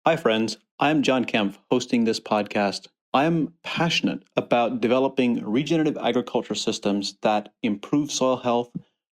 Hi, friends. I'm John Kempf, hosting this podcast. I'm passionate about developing regenerative agriculture systems that improve soil health,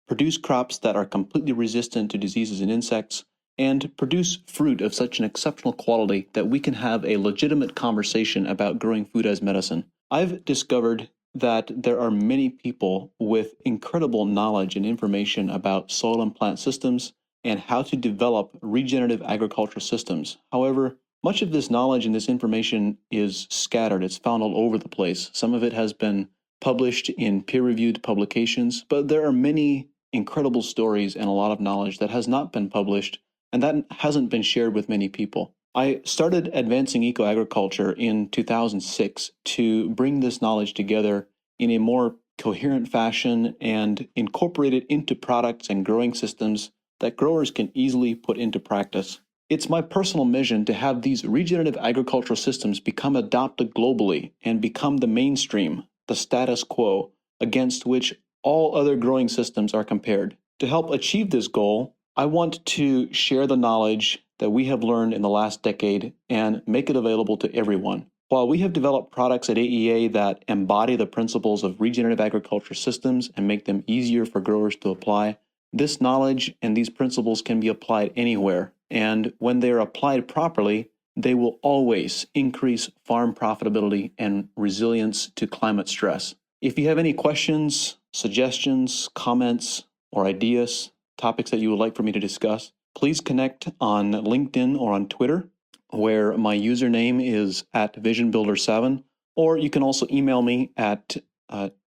produce crops that are completely resistant to diseases and insects, and produce fruit of such an exceptional quality that we can have a legitimate conversation about growing food as medicine. I've discovered that there are many people with incredible knowledge and information about soil and plant systems and how to develop regenerative agriculture systems. However, much of this knowledge and this information is scattered. It's found all over the place. Some of it has been published in peer-reviewed publications, but there are many incredible stories and a lot of knowledge that has not been published and that hasn't been shared with many people. I started Advancing Eco-Agriculture in 2006 to bring this knowledge together in a more coherent fashion and incorporate it into products and growing systems that growers can easily put into practice. It's my personal mission to have these regenerative agricultural systems become adopted globally and become the mainstream, the status quo, against which all other growing systems are compared. To help achieve this goal, I want to share the knowledge that we have learned in the last decade and make it available to everyone. While we have developed products at AEA that embody the principles of regenerative agriculture systems and make them easier for growers to apply, this knowledge and these principles can be applied anywhere, and when they are applied properly, they will always increase farm profitability and resilience to climate stress. If you have any questions, suggestions, comments, or ideas, topics that you would like for me to discuss, please connect on LinkedIn or on Twitter, where my username is @VisionBuilder7, or you can also email me at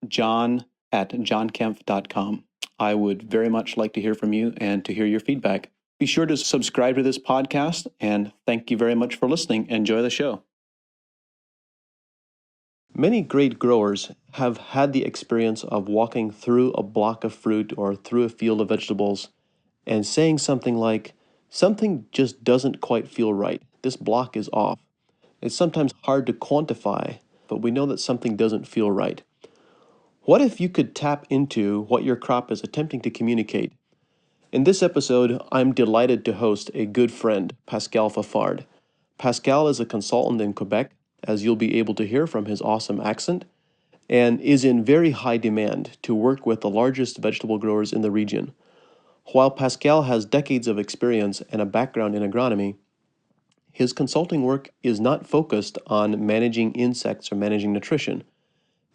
john@johnkempf.com. I would very much like to hear from you and to hear your feedback. Be sure to subscribe to this podcast, and thank you very much for listening. Enjoy the show. Many great growers have had the experience of walking through a block of fruit or through a field of vegetables and saying something like, "Something just doesn't quite feel right. This block is off." It's sometimes hard to quantify, but we know that something doesn't feel right. What if you could tap into what your crop is attempting to communicate? In this episode, I'm delighted to host a good friend, Pascal Fafard. Pascal is a consultant in Quebec, as you'll be able to hear from his awesome accent, and is in very high demand to work with the largest vegetable growers in the region. While Pascal has decades of experience and a background in agronomy, his consulting work is not focused on managing insects or managing nutrition.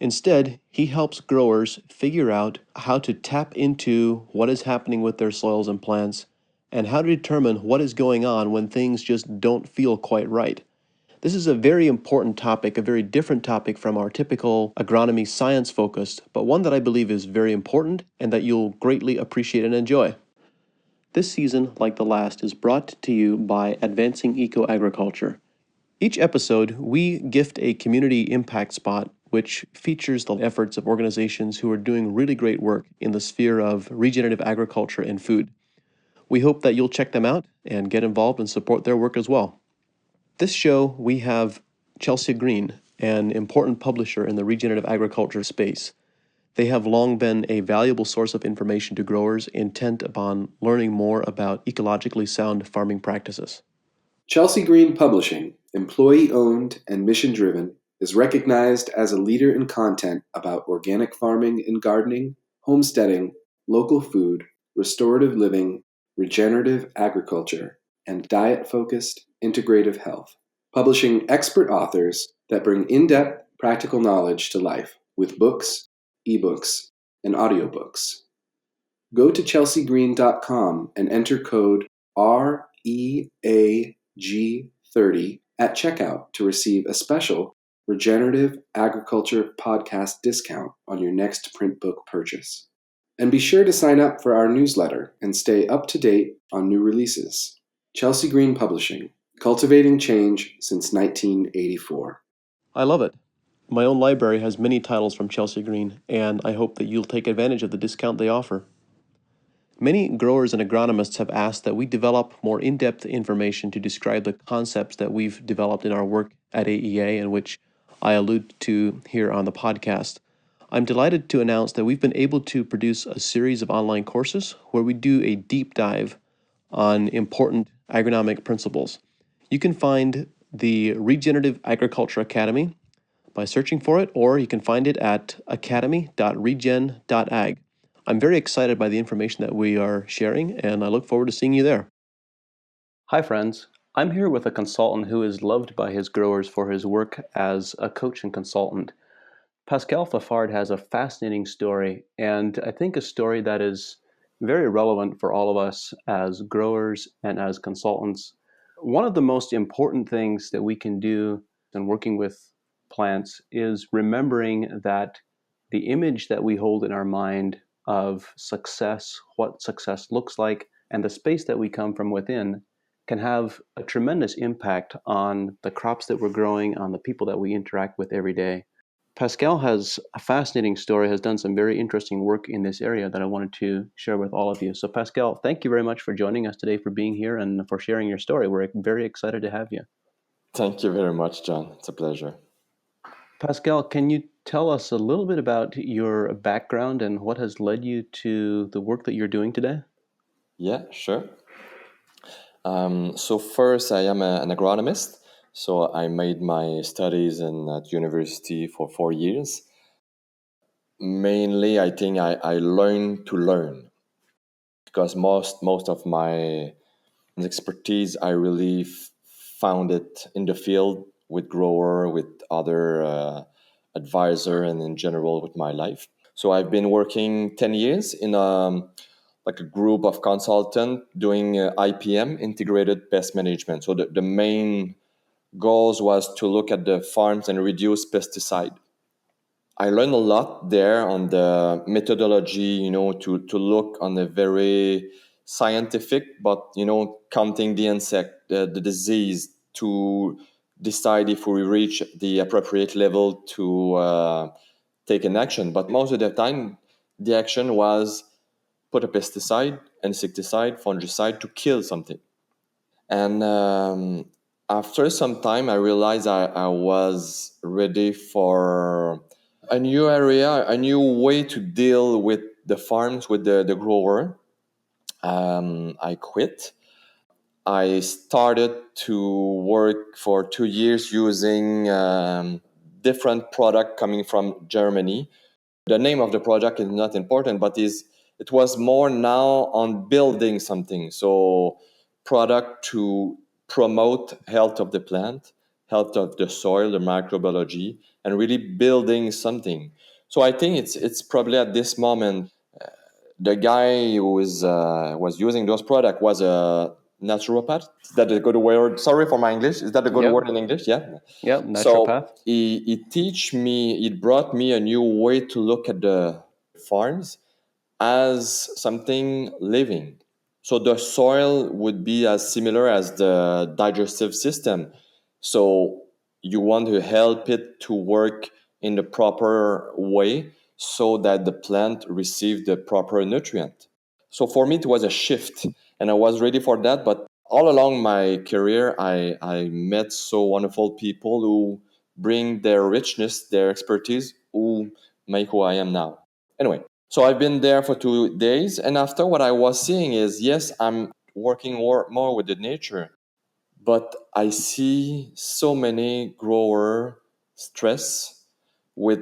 Instead, he helps growers figure out how to tap into what is happening with their soils and plants and how to determine what is going on when things just don't feel quite right. This is a very important topic, a very different topic from our typical agronomy science focused, but one that I believe is very important and that you'll greatly appreciate and enjoy. This season, like the last, is brought to you by Advancing Eco-Agriculture. Each episode, we gift a community impact spot which features the efforts of organizations who are doing really great work in the sphere of regenerative agriculture and food. We hope that you'll check them out and get involved and support their work as well. This show, we have Chelsea Green, an important publisher in the regenerative agriculture space. They have long been a valuable source of information to growers intent upon learning more about ecologically sound farming practices. Chelsea Green Publishing, employee-owned and mission-driven, is recognized as a leader in content about organic farming and gardening, homesteading, local food, restorative living, regenerative agriculture, and diet-focused integrative health, publishing expert authors that bring in-depth practical knowledge to life with books, ebooks, and audiobooks. Go to chelseagreen.com and enter code REAG30 at checkout to receive a special Regenerative Agriculture Podcast discount on your next print book purchase. And be sure to sign up for our newsletter and stay up to date on new releases. Chelsea Green Publishing, cultivating change since 1984. I love it. My own library has many titles from Chelsea Green, and I hope that you'll take advantage of the discount they offer. Many growers and agronomists have asked that we develop more in-depth information to describe the concepts that we've developed in our work at AEA and which I allude to here on the podcast. I'm delighted to announce that we've been able to produce a series of online courses where we do a deep dive on important agronomic principles. You can find the Regenerative Agriculture Academy by searching for it, or you can find it at academy.regen.ag. I'm very excited by the information that we are sharing, and I look forward to seeing you there. Hi, friends. I'm here with a consultant who is loved by his growers for his work as a coach and consultant. Pascal Fafard has a fascinating story, and I think a story that is very relevant for all of us as growers and as consultants. One of the most important things that we can do in working with plants is remembering that the image that we hold in our mind of success, what success looks like, and the space that we come from within can have a tremendous impact on the crops that we're growing, on the people that we interact with every day. Pascal has a fascinating story, has done some very interesting work in this area that I wanted to share with all of you. So, Pascal, thank you very much for joining us today, for being here, and for sharing your story. We're very excited to have you. Thank you very much, John. It's a pleasure. Pascal, can you tell us a little bit about your background and what has led you to the work that you're doing today? Yeah, sure. So first, I am an agronomist. So I made my studies at university for 4 years. Mainly, I think I learned to learn because most of my expertise I really found it in the field with grower, with other advisor, and in general with my life. So I've been working 10 years in like a group of consultants doing IPM, integrated pest management. So the main goals was to look at the farms and reduce pesticide. I learned a lot there on the methodology, to look on a very scientific, but, counting the insect, the disease, to decide if we reach the appropriate level to take an action. But most of the time, the action was put a pesticide, insecticide, fungicide to kill something. And after some time, I realized I was ready for a new area, a new way to deal with the farms, with the grower. I quit. I started to work for 2 years using different product coming from Germany. The name of the project is not important, but it was more now on building something. So product to promote health of the plant, health of the soil, the microbiology, and really building something. So I think it's probably at this moment the guy who was using those products was a naturopath. Is that a good word? Sorry for my English. Is that a good Yep. word in English? Yeah. Yep, So naturopath. it brought me a new way to look at the farms as something living. So the soil would be as similar as the digestive system. So you want to help it to work in the proper way so that the plant receives the proper nutrient. So for me, it was a shift and I was ready for that. But all along my career, I met so wonderful people who bring their richness, their expertise, who make who I am now. Anyway, so I've been there for 2 days. And after, what I was seeing is, yes, I'm working more with the nature, but I see so many grower stress with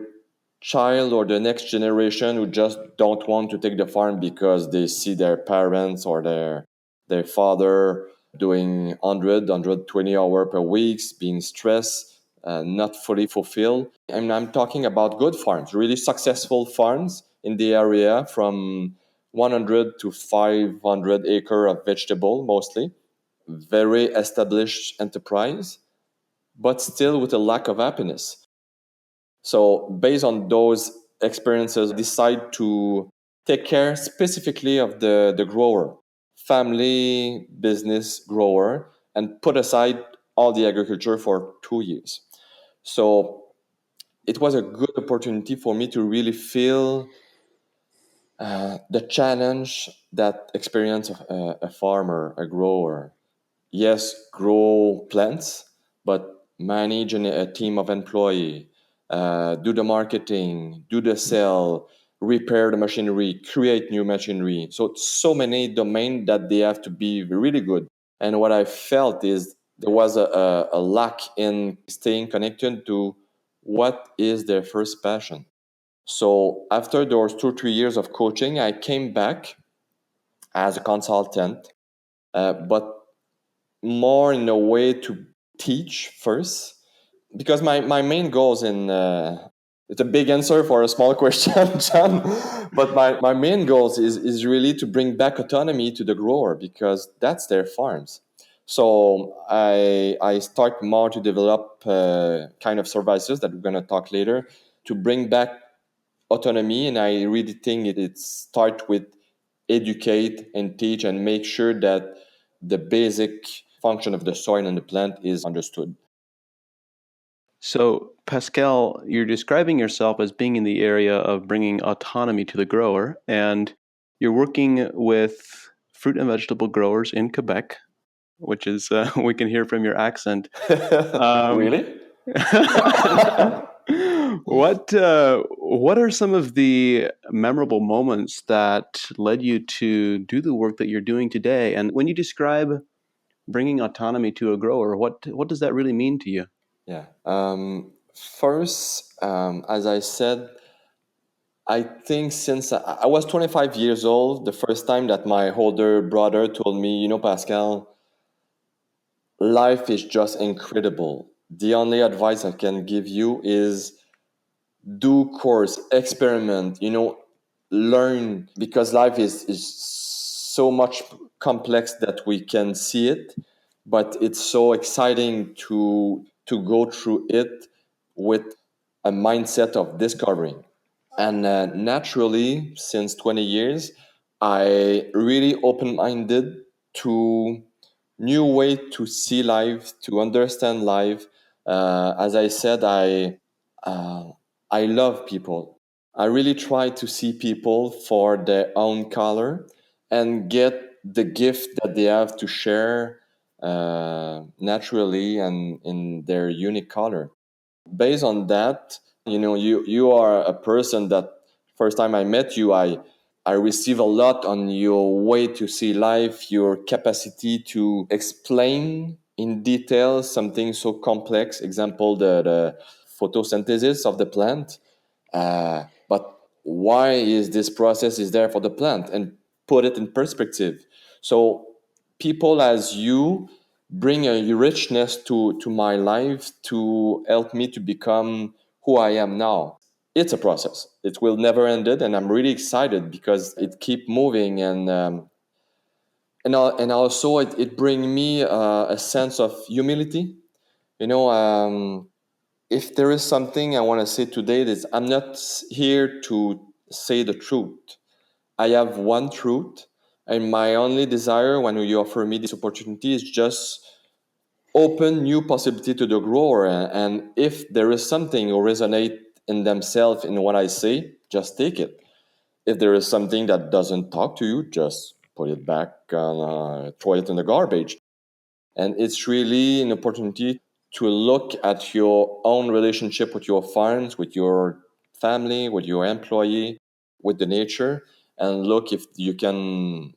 child or the next generation who just don't want to take the farm because they see their parents or their father doing 120 hours per week, being stressed, not fully fulfilled. And I'm talking about good farms, really successful farms in the area, from 100 to 500 acre of vegetable mostly, very established enterprise, but still with a lack of happiness. So based on those experiences, decide to take care specifically of the grower, family business grower, and put aside all the agriculture for 2 years. So it was a good opportunity for me to really feel the challenge that experience of a farmer, a grower. Yes, grow plants, but manage a team of employee, do the marketing, do the sell, repair the machinery, create new machinery. So many domains that they have to be really good. And what I felt is there was a lack in staying connected to what is their first passion. So after those 2 or 3 years of coaching, I came back as a consultant, but more in a way to teach first, because my main goals in it's a big answer for a small question, John, but my main goals is really to bring back autonomy to the grower, because that's their farms. So I start more to develop kind of services that we're going to talk later to bring back autonomy. And I really think it start with educate and teach and make sure that the basic function of the soil and the plant is understood. So, Pascal, you're describing yourself as being in the area of bringing autonomy to the grower, and you're working with fruit and vegetable growers in Quebec, which is, we can hear from your accent. Really? What are some of the memorable moments that led you to do the work that you're doing today? And when you describe bringing autonomy to a grower, what does that really mean to you? Yeah. First, as I said, I think since I was 25 years old, the first time that my older brother told me, Pascal, life is just incredible. The only advice I can give you is do course, experiment, learn, because life is so much complex that we can see it, but it's so exciting to go through it with a mindset of discovering. And naturally, since 20 years, I really open-minded to new way to see life, to understand life. As I said, uh, I love people. I really try to see people for their own color and get the gift that they have to share naturally and in their unique color. Based on that, you are a person that first time I met you, I receive a lot on your way to see life, your capacity to explain in detail something so complex. Example, the photosynthesis of the plant. But why is this process is there for the plant, and put it in perspective. So people as you bring a richness to my life to help me to become who I am now. It's a process. It will never end it, and I'm really excited because it keep moving, and also it bring me a sense of humility. If there is something I want to say today, is I'm not here to say the truth. I have one truth, and my only desire when you offer me this opportunity is just open new possibility to the grower. And if there is something or resonate in themselves in what I say, just take it. If there is something that doesn't talk to you, just put it back and throw it in the garbage. And it's really an opportunity to look at your own relationship with your farms, with your family, with your employee, with the nature, and look if you can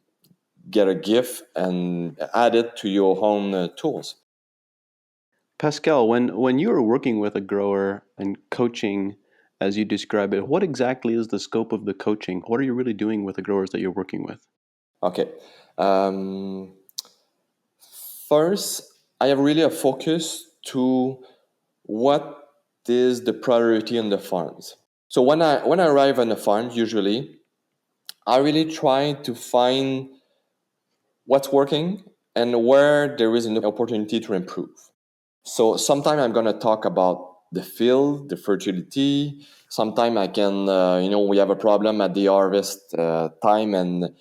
get a gift and add it to your own tools. Pascal, when you are working with a grower and coaching, as you describe it, what exactly is the scope of the coaching? What are you really doing with the growers that you're working with? Okay. Um, First, I have really a focus to what is the priority on the farms. So when I arrive on the farm, usually I really try to find what's working and where there is an opportunity to improve. So sometime I'm going to talk about the field, the fertility. Sometime I can, we have a problem at the harvest time, and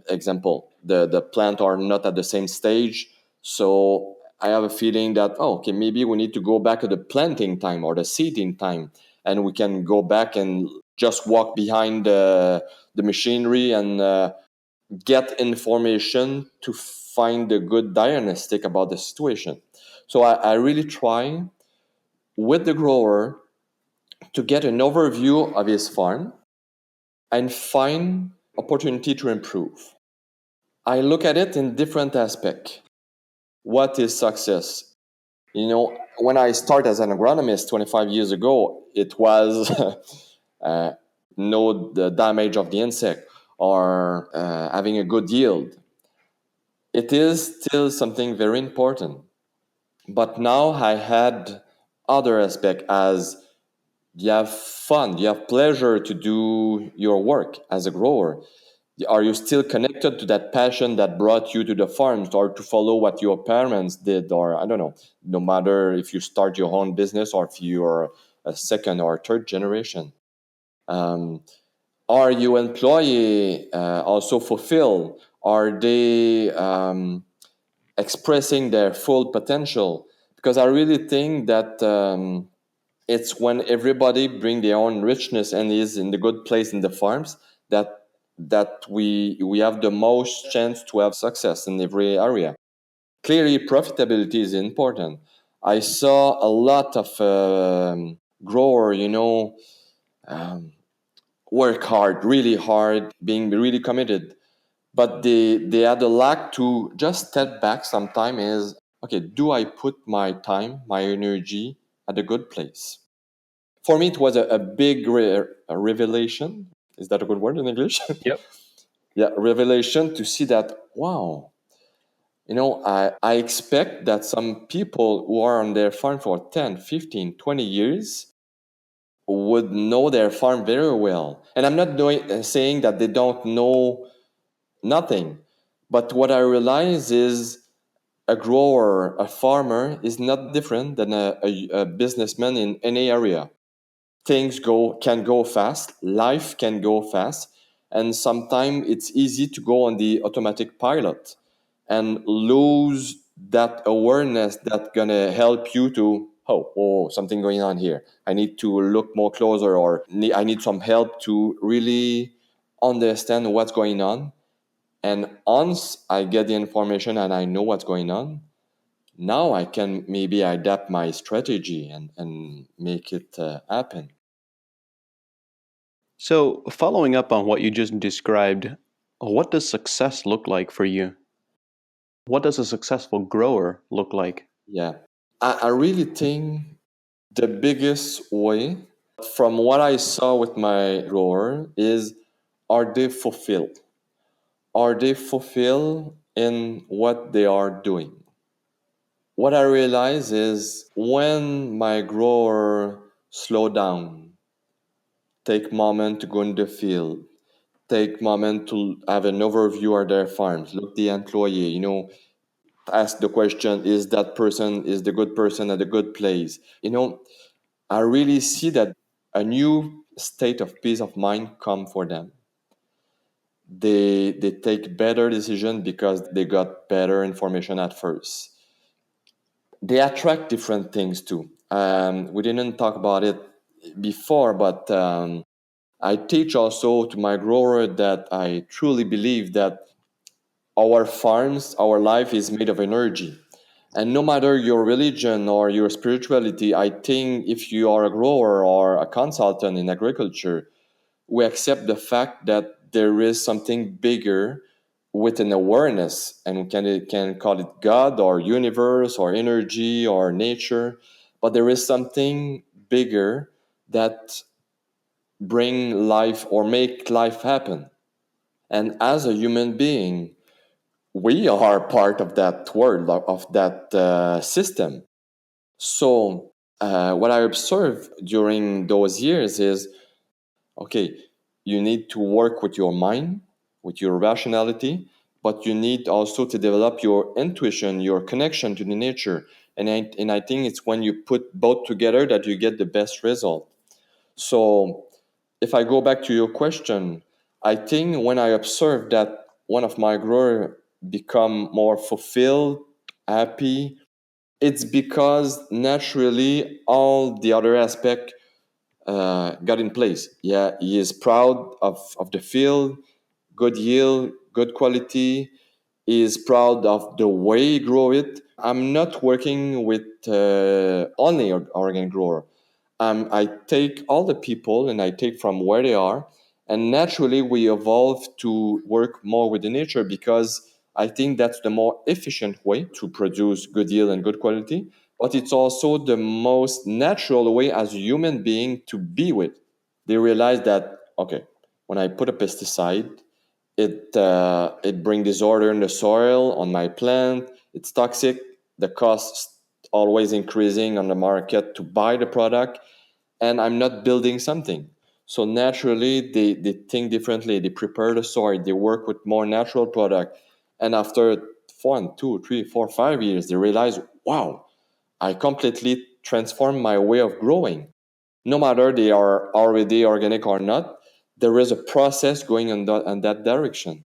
example, the plant are not at the same stage. So I have a feeling that, okay, maybe we need to go back to the planting time or the seeding time, and we can go back and just walk behind the machinery and get information to find a good diagnostic about the situation. So I really try with the grower to get an overview of his farm and find opportunity to improve. I look at it in different aspects. what is success? When I started as an agronomist 25 years ago, it was know the damage of the insect or having a good yield. It is still something very important. But now I had other aspect as you have fun, you have pleasure to do your work as a grower. Are you still connected to that passion that brought you to the farms, or to follow what your parents did? Or I don't know, no matter if you start your own business or if you're a second or third generation. Um, are your employee also fulfilled? Are they expressing their full potential? Because I really think that it's when everybody bring their own richness and is in the good place in the farms that we have the most chance to have success in every area. Clearly, profitability is important. I saw a lot of grower, um, work hard, really hard, being really committed, but they had a lack to just step back sometime. Is okay, do I put my time, my energy at a good place? For me, it was a big a revelation. Is that a good word in English? Yep. Yeah, revelation to see that, wow, I expect that some people who are on their farm for 10, 15, 20 years would know their farm very well. And I'm not saying that they don't know nothing. But what I realize is a grower, a farmer is not different than a businessman in any area. Things can go fast, life can go fast, and sometimes it's easy to go on the automatic pilot and lose that awareness that's gonna help you to something going on here. I need to look more closer, or I need some help to really understand what's going on. And once I get the information and I know what's going on, now I can maybe adapt my strategy and make it happen. So, following up on what you just described, what does success look like for you? What does a successful grower look like? Yeah. I really think the biggest way, from what I saw with my grower, is, are they fulfilled? Are they fulfilled in what they are doing? What I realize is when my grower slow down, take moment to go in the field, take moment to have an overview of their farms, look the employee, ask the question, is that person, is the good person at a good place? I really see that a new state of peace of mind come for them. They take better decision because they got better information at first. They attract different things too. We didn't talk about it before, but I teach also to my grower that I truly believe that our farms, our life is made of energy. And no matter your religion or your spirituality, I think if you are a grower or a consultant in agriculture, we accept the fact that there is something bigger with an awareness, and we can call it God or universe or energy or nature, but there is something bigger that bring life or make life happen. And as a human being, we are part of that world, of that system. So what I observed during those years is, okay, you need to work with your mind, with your rationality, but you need also to develop your intuition, your connection to the nature. And I think it's when you put both together that you get the best result. So if I go back to your question, I think when I observe that one of my growers become more fulfilled, happy, it's because naturally all the other aspect got in place. Yeah, he is proud of the field, good yield, good quality. He is proud of the way he grow it. I'm not working with only organic grower. I take all the people and I take from where they are, and naturally we evolve to work more with the nature because I think that's the more efficient way to produce good yield and good quality, but it's also the most natural way as a human being to be with. They realize that, okay, when I put a pesticide, it brings disorder in the soil, on my plant, it's toxic, the cost always increasing on the market to buy the product, and I'm not building something. So naturally, they think differently. They prepare the soil. They work with more natural product. And after 1, 2, 3, 4, 5 years, they realize, wow, I completely transformed my way of growing. No matter they are already organic or not, there is a process going in that direction.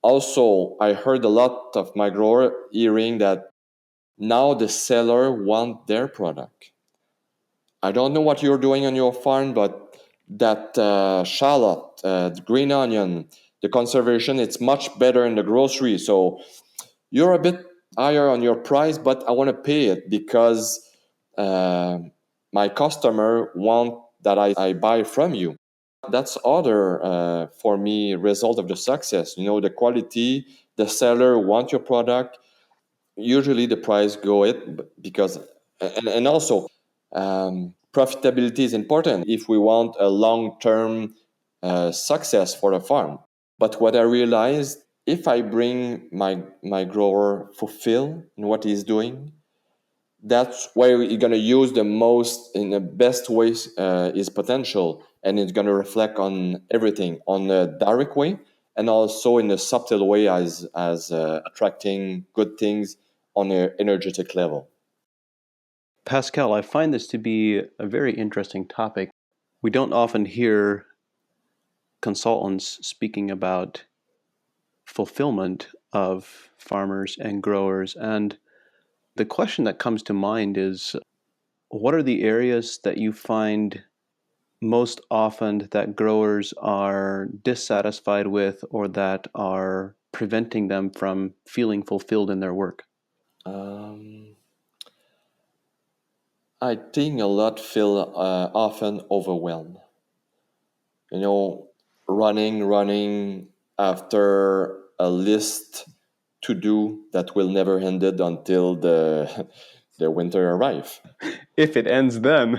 Also, I heard a lot of my grower hearing that now the seller want their product. I don't know what you're doing on your farm, but that shallot, the green onion, the conservation, it's much better in the grocery. So you're a bit higher on your price, but I want to pay it because uh, my customer want that I buy from you. That's other for me result of the success. The quality, the seller want your product. Usually the price go it because and also profitability is important if we want a long-term success for the farm. But what I realized, if I bring my grower fulfill in what he's doing, that's where you're going to use the most in the best ways his potential, and it's going to reflect on everything on a direct way and also in a subtle way as attracting good things on an energetic level. Pascal, I find this to be a very interesting topic. We don't often hear consultants speaking about fulfillment of farmers and growers. And the question that comes to mind is, what are the areas that you find most often that growers are dissatisfied with or that are preventing them from feeling fulfilled in their work? Um, I think a lot feel often overwhelmed. You know, running after a list to do that will never end it until the the winter arrive. If it ends then.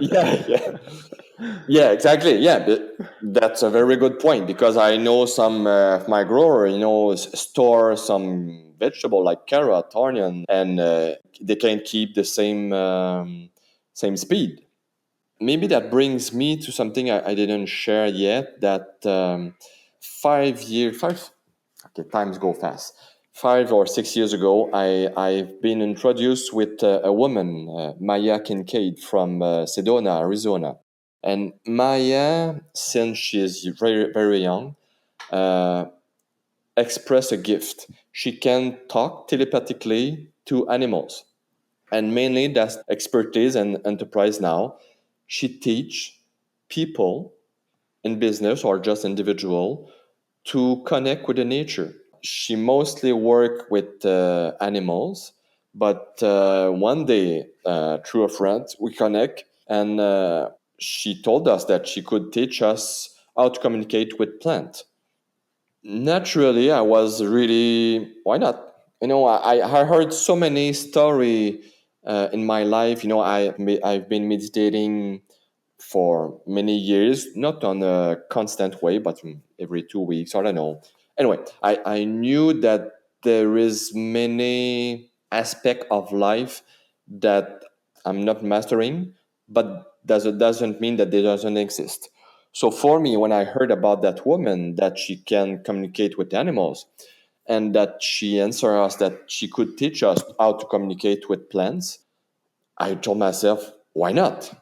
Yeah, exactly. Yeah, but that's a very good point because I know some of my grower, store some vegetable like carrot, onion, and they can keep the same speed. Maybe that brings me to something I didn't share yet. That 5 years, five. Okay, times go fast. 5 or 6 years ago, I've been introduced with a woman, Maya Kincaid from Sedona, Arizona. And Maya, since she is very, very young, uh, expressed a gift. She can talk telepathically to animals. And mainly that's expertise and enterprise now. She teach people in business or just individual to connect with the nature. She mostly work with animals, but one day through a friend we connect, and she told us that she could teach us how to communicate with plant. Naturally, I was really, why not? I heard so many story in my life. I've been meditating for many years, not on a constant way, but every 2 weeks, I don't know. Anyway, I knew that there is many aspect of life that I'm not mastering, but doesn't mean that they doesn't exist. So for me, when I heard about that woman, that she can communicate with animals, and that she answered us that she could teach us how to communicate with plants, I told myself, why not?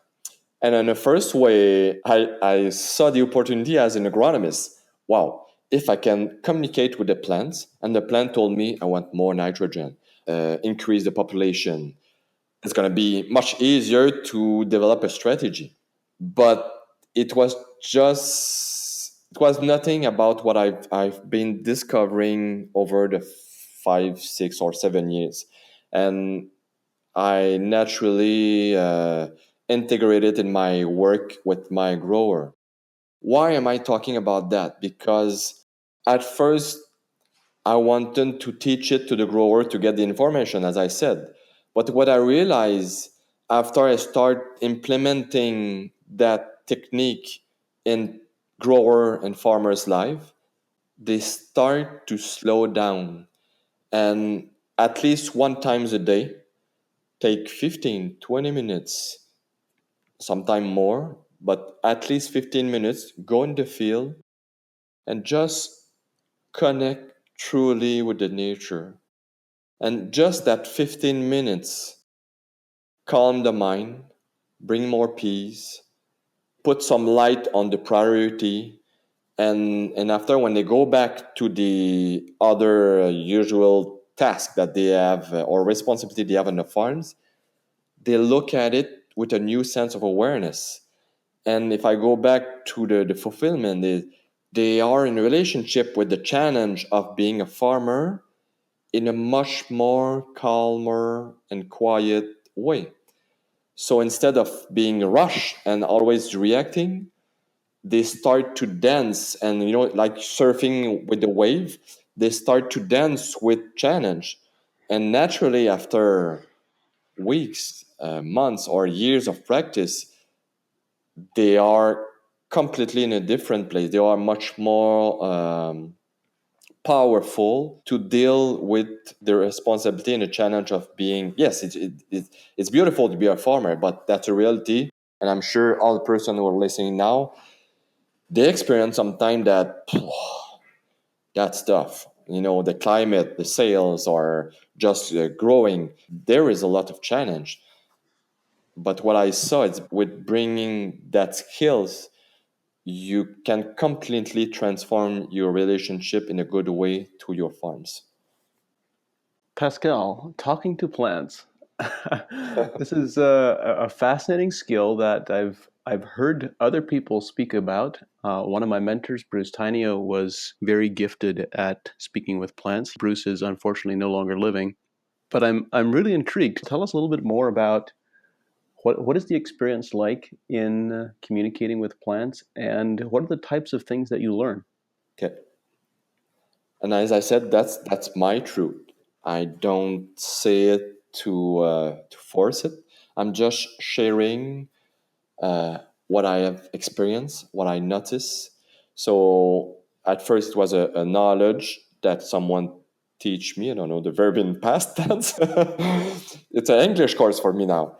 And in the first way, I saw the opportunity as an agronomist. Wow, if I can communicate with the plants, and the plant told me I want more nitrogen, increase the population, it's going to be much easier to develop a strategy. But it was it was nothing about what I've been discovering over the 5, 6, or 7 years. And I naturally integrate it in my work with my grower. Why am I talking about that? Because at first I wanted to teach it to the grower to get the information, as I said. But what I realized after I start implementing that technique in grower and farmers' life, they start to slow down, and at least one times a day, take 15, 20 minutes, sometime more, but at least 15 minutes, go in the field and just connect truly with the nature. And just that 15 minutes, calm the mind, bring more peace, put some light on the priority. And after, when they go back to the other usual task that they have or responsibility they have on the farms, they look at it with a new sense of awareness. And if I go back to the fulfillment, they are in relationship with the challenge of being a farmer in a much more calmer and quiet way. So instead of being rushed and always reacting, they start to dance, and like surfing with the wave, they start to dance with challenge. And naturally, after weeks, months, or years of practice, they are completely in a different place. They are much more powerful to deal with the responsibility and the challenge of being. Yes, it's beautiful to be a farmer, but that's a reality. And I'm sure all the person who are listening now, they experience sometime that that's tough. The climate, the sales are just growing. There is a lot of challenge. But what I saw is with bringing that skills, you can completely transform your relationship in a good way to your farms. Pascal, talking to plants. This is a fascinating skill that I've heard other people speak about. One of my mentors, Bruce Tainio, was very gifted at speaking with plants. Bruce is unfortunately no longer living, but I'm really intrigued. Tell us a little bit more about what is the experience like in communicating with plants, and what are the types of things that you learn? Okay. And as I said, that's my truth. I don't say it to force it. I'm just sharing what I have experienced, what I notice. So at first it was a knowledge that someone teach me. I don't know the verb in past tense. It's an English course for me now.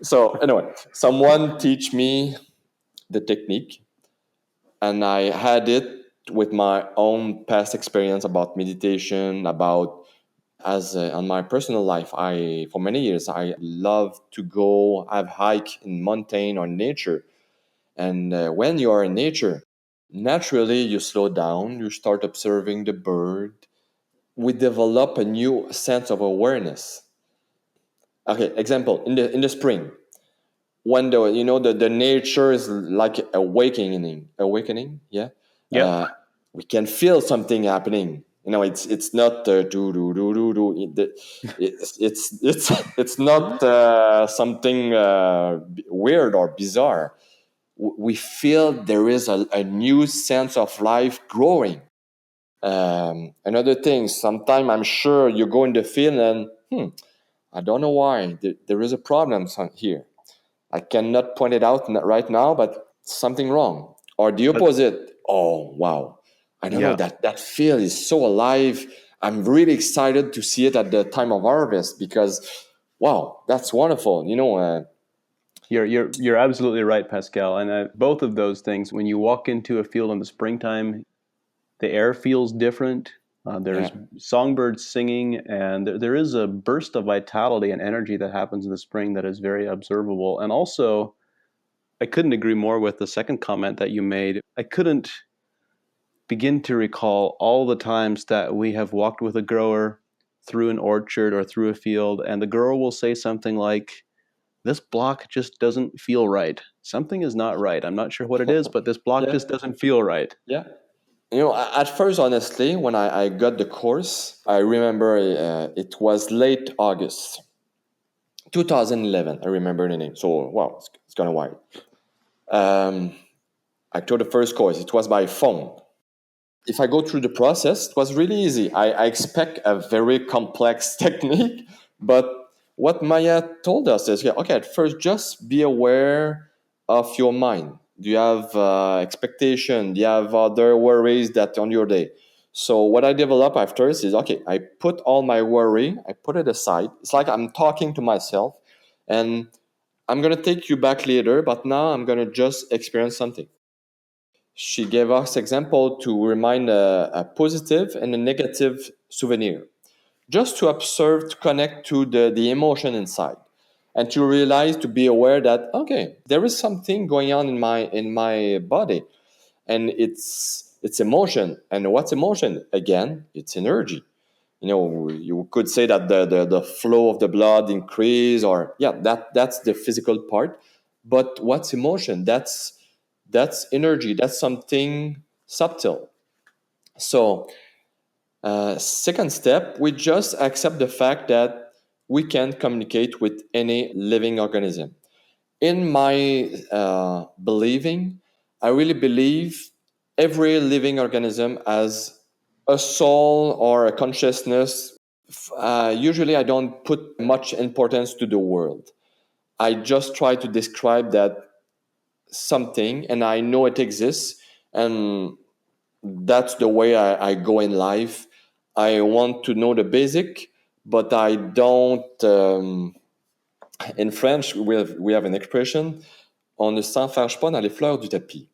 So anyway, someone teach me the technique, and I had it with my own past experience about meditation, about as on my personal life. I for many years I love to go have hike in mountain or nature. And when you are in nature, naturally you slow down, you start observing the bird. We develop a new sense of awareness. Okay, example, in the spring, when the nature is like awakening, yeah. Yep. We can feel something happening. It's not do do do do do. It's not something weird or bizarre. We feel there is a new sense of life growing. Another thing, sometime I'm sure you go in the field and I don't know why there is a problem here. I cannot point it out right now, but something wrong. Or the But opposite. Oh, wow. I don't know, yeah, that field is so alive. I'm really excited to see it at the time of harvest because, wow, that's wonderful. you're absolutely right, Pascal. And both of those things, when you walk into a field in the springtime, the air feels different. There's yeah, songbirds singing, and there is a burst of vitality and energy that happens in the spring that is very observable. And also, I couldn't agree more with the second comment that you made. I couldn't begin to recall all the times that we have walked with a grower through an orchard or through a field, and the grower will say something like, "This block just doesn't feel right. Something is not right. I'm not sure what it is, but this block yeah, just doesn't feel right." yeah. At first, honestly, when I got the course, I remember it was late August 2011. I remember the name. So, wow, it's kind of wild. I took the first course. It was by phone. if I go through the process, it was really easy. I expect a very complex technique, but what Maya told us is, yeah, okay, at first, just be aware of your mind. Do you have expectation? Do you have other worries that on your day? So what I develop after is, okay, I put all my worry, I put it aside. It's like I'm talking to myself, and I'm going to take you back later, but now I'm going to just experience something. She gave us example to remind a positive and a negative souvenir, just to observe, to connect to the emotion inside, and to realize, to be aware that, okay, there is something going on in my body, and it's emotion. And what's emotion? Again, it's energy. You could say that the flow of the blood increase, or yeah, that's the physical part. But what's emotion? That's energy. That's something subtle. So second step, we just accept the fact that we can communicate with any living organism. In my believing, I really believe every living organism has a soul or a consciousness. Usually, I don't put much importance to the world. I just try to describe that something, and I know it exists, and that's the way I go in life. I want to know the basic, but I don't. In French, we have an expression: on ne s'enfarge pas dans les fleurs du tapis.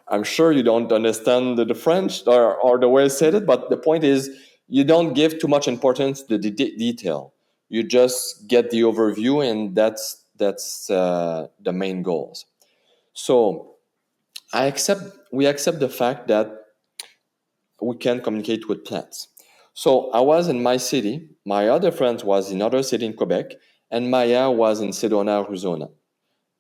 I'm sure you don't understand the French or the way I said it, but the point is, you don't give too much importance to the detail. You just get the overview, and that's the main goals. So we accept the fact that we can communicate with plants. So I was in my city, my other friend was in another city in Quebec, and Maya was in Sedona, Arizona.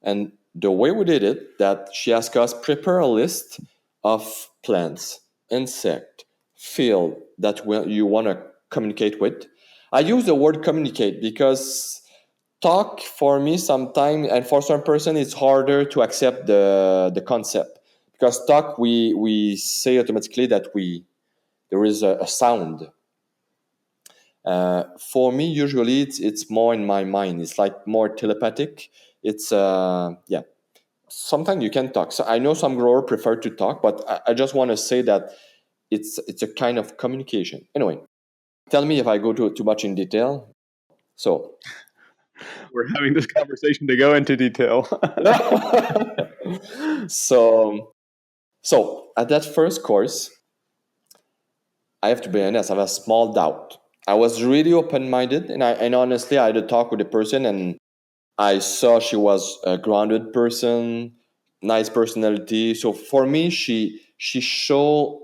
And the way we did it, that she asked us prepare a list of plants, insect, field that you want to communicate with. I use the word communicate because talk for me sometimes, and for some person, it's harder to accept the concept. Because talk, we say automatically that there is a sound. For me, usually it's more in my mind. It's like more telepathic. It's yeah. Sometimes you can talk. So I know some growers prefer to talk, but I just want to say that it's a kind of communication. Anyway, tell me if I go too much in detail. So We're having this conversation to go into detail. so at that first course, I have to be honest, I have a small doubt. I was really open-minded, and honestly, I had a talk with the person, and I saw she was a grounded person, nice personality. So for me, she showed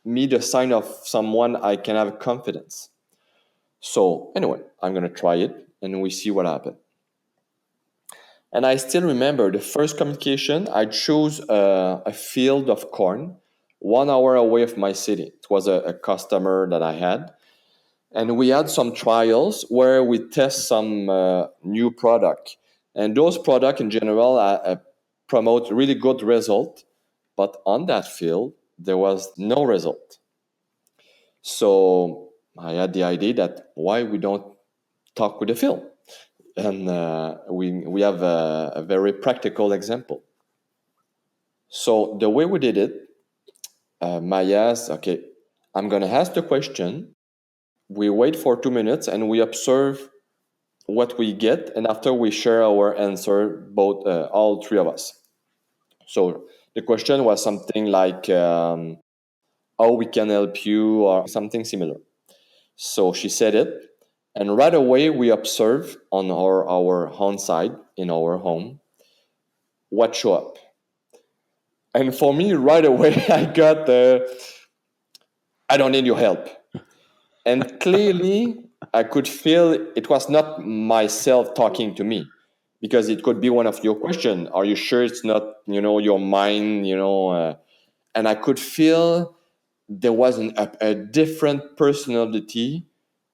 me the sign of someone I can have confidence. So anyway, I'm gonna try it, and we see what happens. And I still remember the first communication. I chose a field of corn, 1 hour away from my city. It was a customer that I had, and we had some trials where we test some new product, and those products in general promote really good result, but on that field there was no result. So I had the idea that why we don't talk with the field, and we have a very practical example. So the way we did it, Maya said, okay, I'm gonna ask the question. We wait for 2 minutes and we observe what we get, and after we share our answer, both all three of us. So the question was something like how we can help you or something similar. So she said it, and right away we observe on our own side in our home what show up. And for me, right away, I got I don't need your help. And clearly, I could feel it was not myself talking to me, because it could be one of your questions. Are you sure it's not, your mind, and I could feel there was a different personality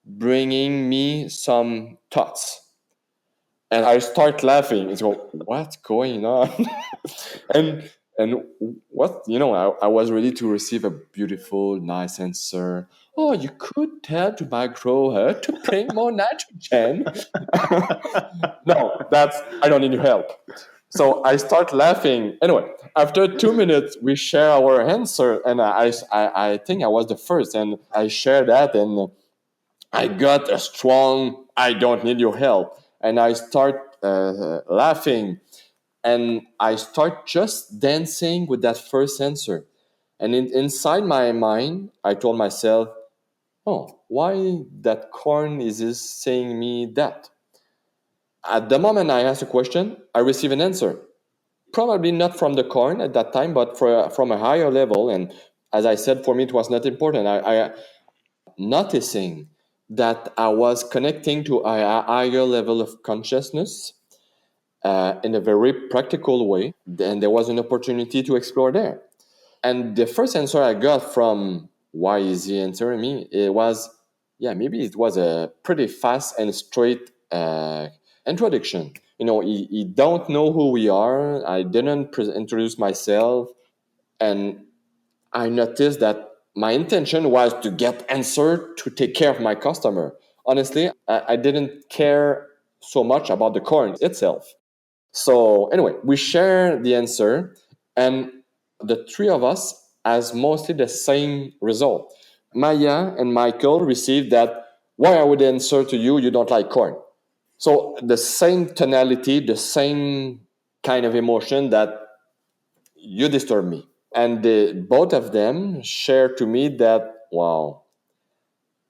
bringing me some thoughts. And I start laughing. It's like, what's going on? and And I was ready to receive a beautiful, nice answer. Oh, you could tell to my grower to bring more nitrogen. No, I don't need your help. So I start laughing. Anyway, after 2 minutes, we share our answer, and I think I was the first, and I shared that, and I got a strong, I don't need your help. And I start laughing, and I start just dancing with that first answer. And inside my mind, I told myself, oh, why that corn is saying me that? At the moment I ask a question, I receive an answer. Probably not from the corn at that time, but from a higher level. And as I said, for me, it was not important. I noticing that I was connecting to a higher level of consciousness in a very practical way. And there was an opportunity to explore there. And the first answer I got from why is he answering me? It was, maybe it was a pretty fast and straight introduction. He don't know who we are. I didn't introduce myself. And I noticed that my intention was to get answer to take care of my customer. Honestly, I didn't care so much about the corn itself. So anyway, we share the answer, and the three of us has mostly the same result. Maya and Michael received that, why I would answer to you, you don't like corn. So the same tonality, the same kind of emotion that you disturb me. And both of them share to me that, wow,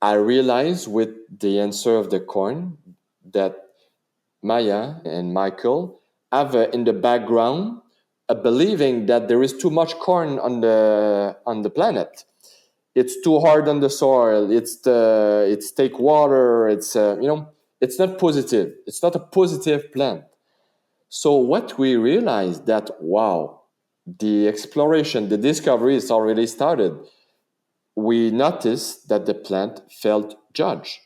I realized with the answer of the corn that Maya and Michael have in the background a believing that there is too much corn on the planet. It's too hard on the soil. It's take water. It's not positive. It's not a positive plant. So what we realized that, wow, the exploration, the discovery is already started. We noticed that the plant felt judged.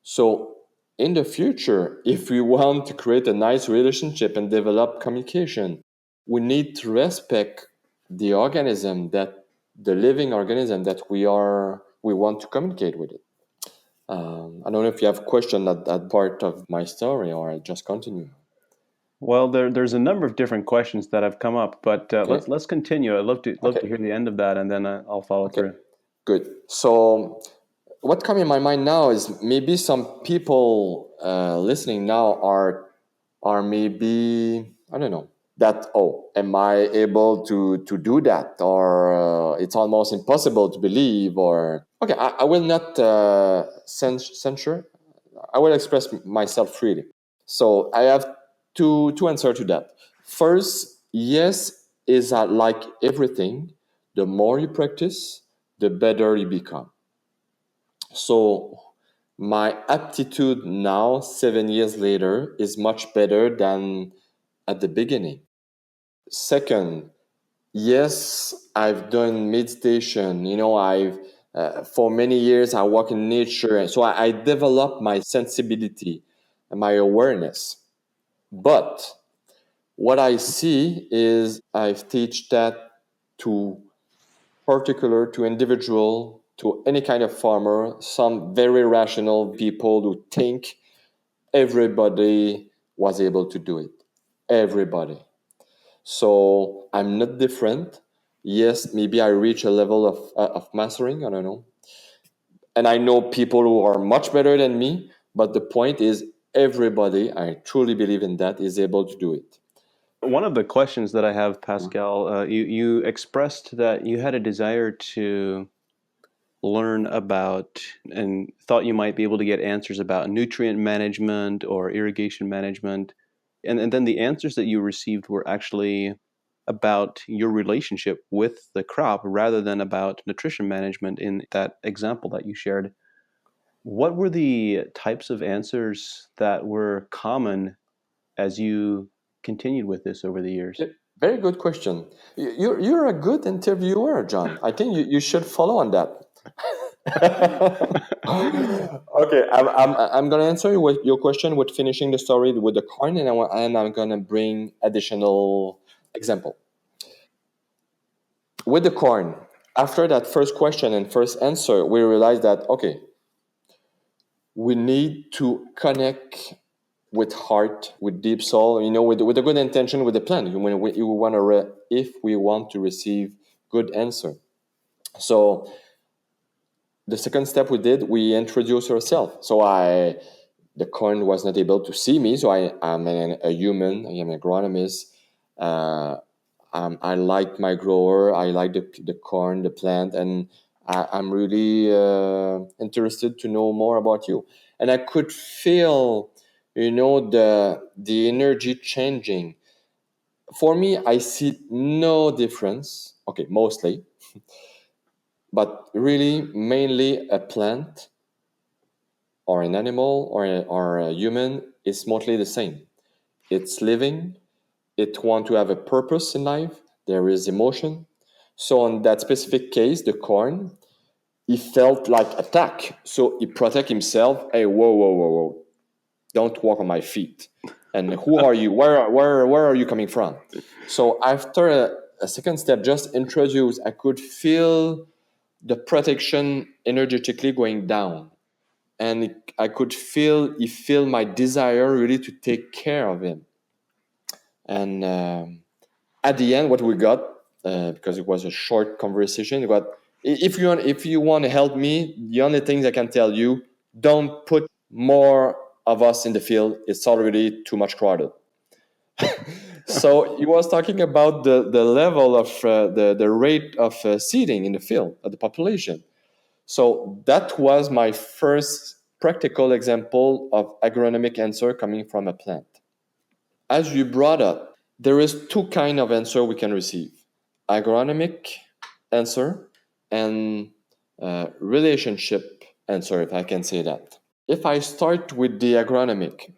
So in the future, if we want to create a nice relationship and develop communication, we need to respect the organism, that the living organism that we want to communicate with it. I don't know if you have a question at that part of my story, or I just continue. Well, there's a number of different questions that have come up, but Okay. let's continue. I'd love to hear the end of that, and then I'll follow through. Good. So what comes in my mind now is maybe some people listening now are maybe, I don't know, that, oh, am I able to do that, or it's almost impossible to believe, or okay, I will not censure. I will express myself freely. So I have two answers to that. First, yes, is that like everything, the more you practice, the better you become. So my aptitude now, 7 years later, is much better than at the beginning. Second, yes, I've done meditation. I've for many years I work in nature, and so I developed my sensibility and my awareness. But what I see is I've teach that to particular, to individual, to any kind of farmer, some very rational people who think everybody was able to do it. Everybody. So I'm not different. Yes, maybe I reach a level of mastering, I don't know. And I know people who are much better than me, but the point is everybody, I truly believe in that, is able to do it. One of the questions that I have, Pascal, you expressed that you had a desire to learn about and thought you might be able to get answers about nutrient management or irrigation management. And then the answers that you received were actually about your relationship with the crop rather than about nutrition management in that example that you shared. What were the types of answers that were common as you continued with this over the years? Very good question. You're a good interviewer, John. I think you should follow on that. Okay, I'm gonna answer your question with finishing the story with the corn, and I'm gonna bring additional example. with the corn, after that first question and first answer, we realized that, okay, we need to connect with heart, with deep soul, with a good intention with the plant. If we want to receive good answer. So the second step we introduced ourselves. So the corn was not able to see me, so I'm a human. I am an agronomist. I like my grower. I like the corn, the plant, and I'm really interested to know more about you. And I could feel, the energy changing. For me, I see no difference. Okay, mostly, but really, mainly a plant or an animal or a human is mostly the same. It's living. It wants to have a purpose in life. There is emotion. So in that specific case, the corn, he felt like attack. So he protect himself. Hey, whoa, whoa, whoa, whoa. Don't walk on my feet. And who are you? Where are you coming from? So after a second step, just introduce, I could feel the protection energetically going down. And I could feel my desire really to take care of him. And at the end, what we got, because it was a short conversation, we got, if you want to help me, the only things I can tell you, don't put more of us in the field. It's already too much crowded. So he was talking about the level of the rate of seeding in the field of the population. So that was my first practical example of agronomic answer coming from a plant. As you brought up, there is two kind of answer we can receive: agronomic answer and relationship answer, if I can say that. If I start with the agronomic,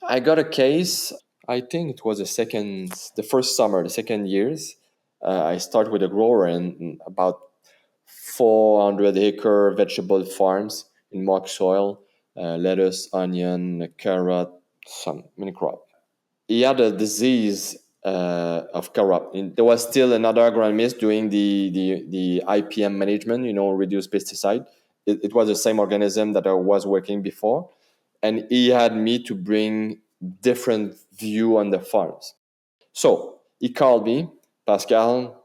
I got a case. I think it was the first summer, the second years. I start with a grower in about 400-acre vegetable farms in mock soil, lettuce, onion, carrot, some many crop. He had a disease of carrot. There was still another agronomist doing the IPM management, reduced pesticide. It was the same organism that I was working before, and he had me to bring different view on the farms. So he called me, Pascal,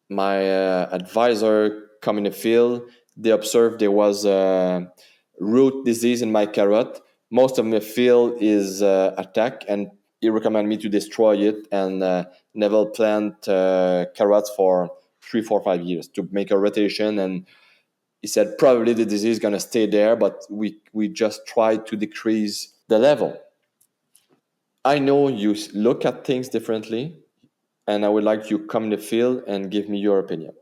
my advisor come in the field. They observed there was a root disease in my carrot. Most of my field is attack, and he recommended me to destroy it and never plant carrots for 3, 4, 5 years to make a rotation. And he said probably the disease is going to stay there, but we just try to decrease the level. I know you look at things differently, and I would like you to come in the field and give me your opinion.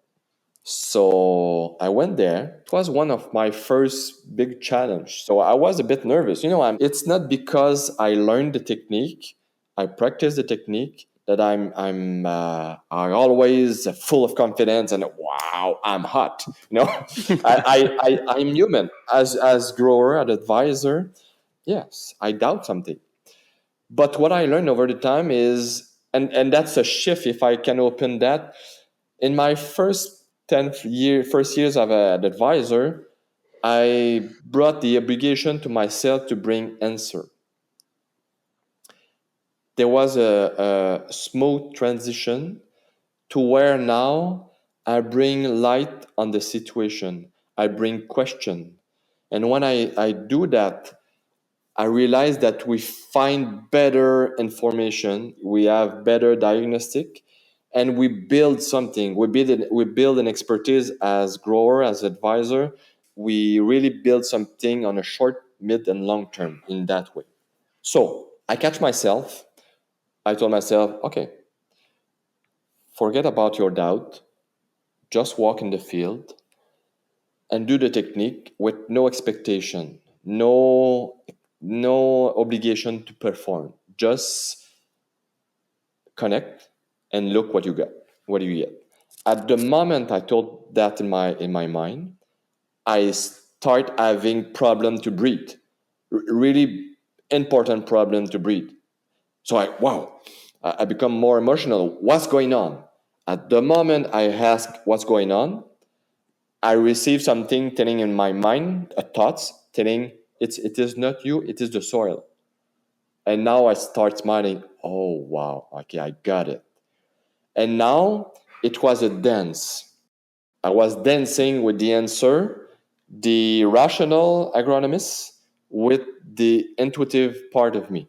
So I went there. It was one of my first big challenge. So I was a bit nervous. It's not because I learned the technique, I practice the technique, that I'm always full of confidence and wow, I'm hot. I'm human as grower, as advisor. Yes, I doubt something. But what I learned over the time is, and that's a shift. If I can open that, in my first years of an advisor, I brought the obligation to myself to bring answer. There was a smooth transition to where now I bring light on the situation. I bring question. And when I do that, I realize that we find better information, we have better diagnostic, and we build something. We build an expertise as grower, as advisor. We really build something on a short, mid, and long term in that way. So I catch myself. I told myself, okay, forget about your doubt. Just walk in the field and do the technique with no expectation, no obligation to perform. Just connect and look what you get. What do you get? At the moment I thought that in my mind, I start having problem to breathe. Really important problem to breathe. So I become more emotional. What's going on? At the moment I ask what's going on, I receive something telling in my mind, a thoughts telling it is not you, it is the soil. And now I start smiling. Oh wow, okay, I got it. And now it was a dance. I was dancing with the answer, the rational agronomist with the intuitive part of me.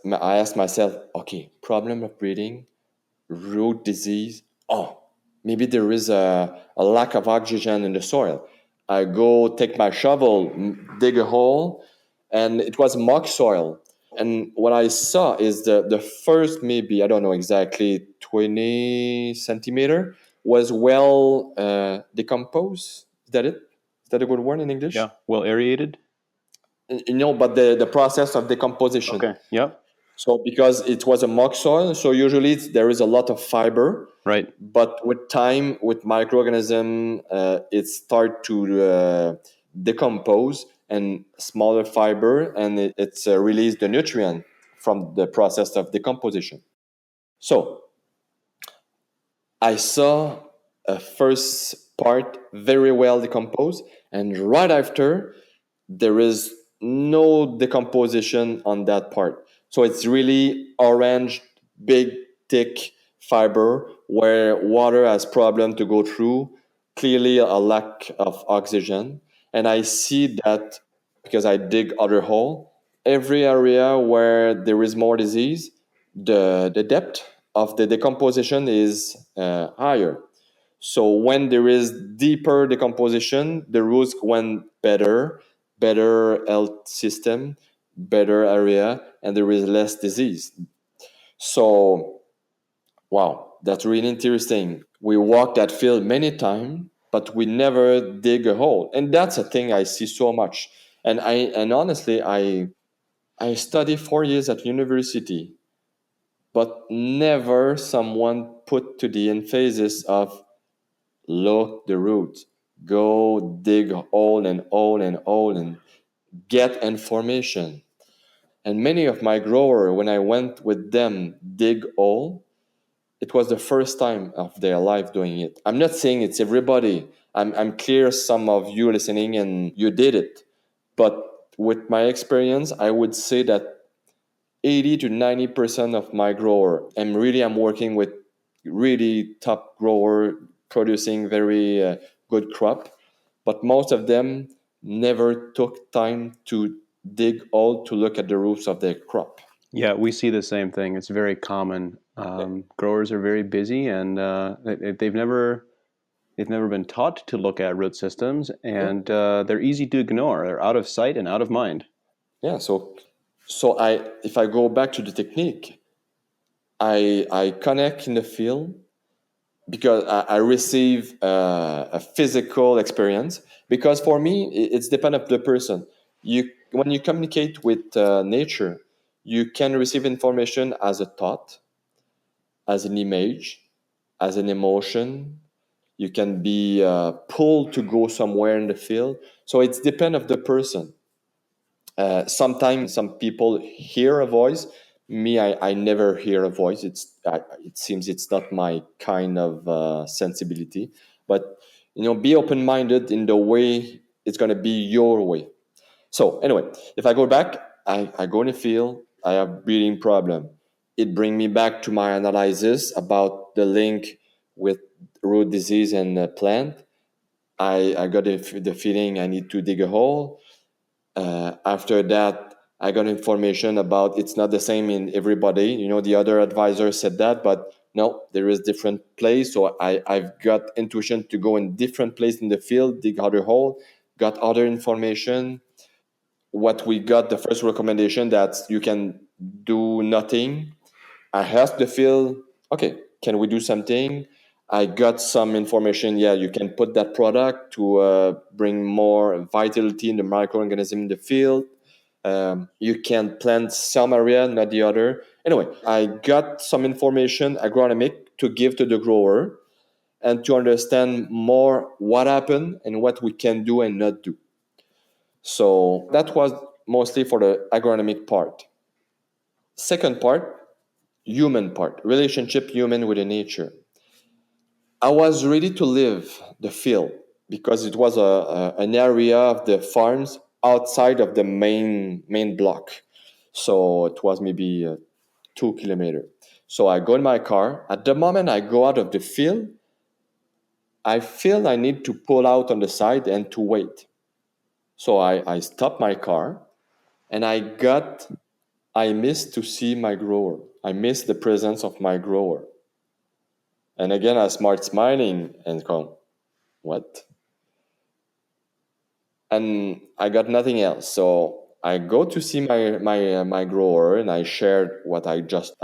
I asked myself, okay, problem of breathing, root disease. Oh, maybe there is a lack of oxygen in the soil. I go take my shovel, dig a hole, and it was mock soil. And what I saw is the first, maybe, I don't know exactly, 20 centimeter was well decomposed. Is that it? Is that a good word in English? Yeah. Well aerated. But the process of decomposition. Okay. Yep. So because it was a mock soil, so usually there is a lot of fiber. Right. But with time, with microorganism, it start to decompose and smaller fiber, and it's release the nutrient from the process of decomposition. So I saw a first part very well decomposed, and right after there is no decomposition on that part. So it's really orange, big, thick fiber where water has problem to go through, clearly a lack of oxygen. And I see that because I dig other hole, every area where there is more disease, the depth of the decomposition is higher. So when there is deeper decomposition, the roots went better health system, better area, and there is less disease. So, wow, that's really interesting. We walk that field many times, but we never dig a hole, and that's a thing I see so much. And honestly, I studied 4 years at university, but never someone put to the emphasis of look the root, go dig hole and hole and hole and get information. And many of my grower, when I went with them dig hole, it was the first time of their life doing it. I'm not saying it's everybody. I'm clear some of you listening and you did it. But with my experience, I would say that 80 to 90% of my grower, I'm working with really top grower producing very good crop, but most of them never took time to dig out to look at the roots of their crop. Yeah, we see the same thing. It's very common. Growers are very busy, and they've never been taught to look at root systems, and they're easy to ignore. They're out of sight and out of mind. Yeah, so if I go back to the technique, I connect in the field because I receive a physical experience. Because for me, it's dependent of the person. When you communicate with nature, you can receive information as a thought, as an image, as an emotion. You can be pulled to go somewhere in the field. So it's dependent of the person. Sometimes some people hear a voice. Me, I never hear a voice. It seems it's not my kind of sensibility. But be open-minded in the way it's going to be your way. So anyway, if I go back, I go in the field. I have breathing problem. It brings me back to my analysis about the link with root disease and plant. I got the feeling I need to dig a hole. After that, I got information about it's not the same in everybody. The other advisor said that, but no, there is different place. So I've got intuition to go in different place in the field, dig other hole, got other information. What we got, the first recommendation that you can do nothing. I asked the field, okay, can we do something? I got some information. Yeah, you can put that product to bring more vitality in the microorganism in the field. You can plant some area, not the other. Anyway, I got some information agronomic to give to the grower and to understand more what happened and what we can do and not do. So that was mostly for the agronomic part. Second part, human part, relationship human with the nature. I was ready to leave the field because it was an area of the farms outside of the main block. So it was maybe 2 kilometers. So I go in my car. At the moment I go out of the field, I feel I need to pull out on the side and to wait. So I stop my car and I miss to see my grower. I miss the presence of my grower. And again, I start smiling and go, what? And I got nothing else. So I go to see my grower, and I shared what I just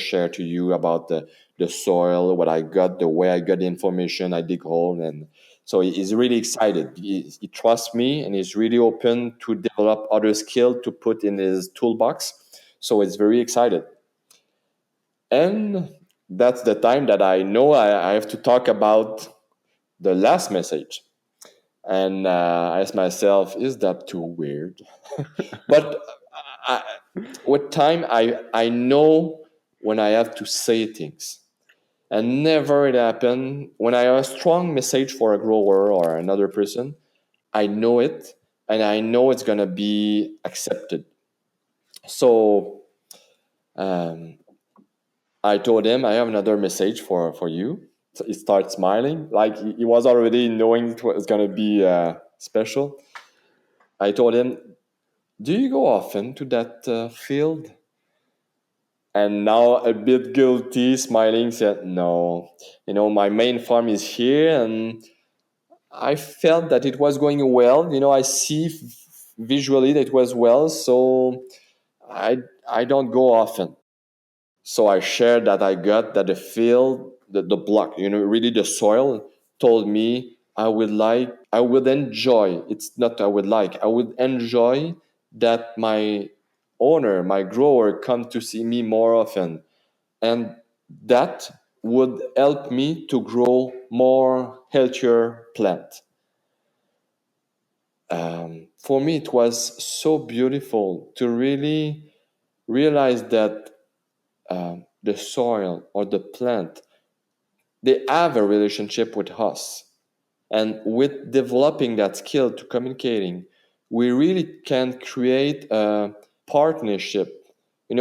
shared to you about the soil, what I got, the way I got the information. I dig hole, and so he's really excited. He trusts me, and he's really open to develop other skill to put in his toolbox. So he's very excited, and that's the time that I know I have to talk about the last message. And I asked myself, is that too weird? But I, with time, I know when I have to say things. And never it happened. When I have a strong message for a grower or another person, I know it, and I know it's going to be accepted. So um, I told him, I have another message for you. So he started smiling, like he was already knowing it was going to be special. I told him, do you go often to that field? And now, a bit guilty, smiling, said, no. My main farm is here, and I felt that it was going well. I see visually that it was well, so I don't go often. So I shared that I got that the field, the block, really the soil told me I would enjoy. It's not I would enjoy that my owner, my grower come to see me more often. And that would help me to grow more healthier plant. For me, it was so beautiful to really realize that the soil or the plant, they have a relationship with us. And with developing that skill to communicating, we really can create a partnership.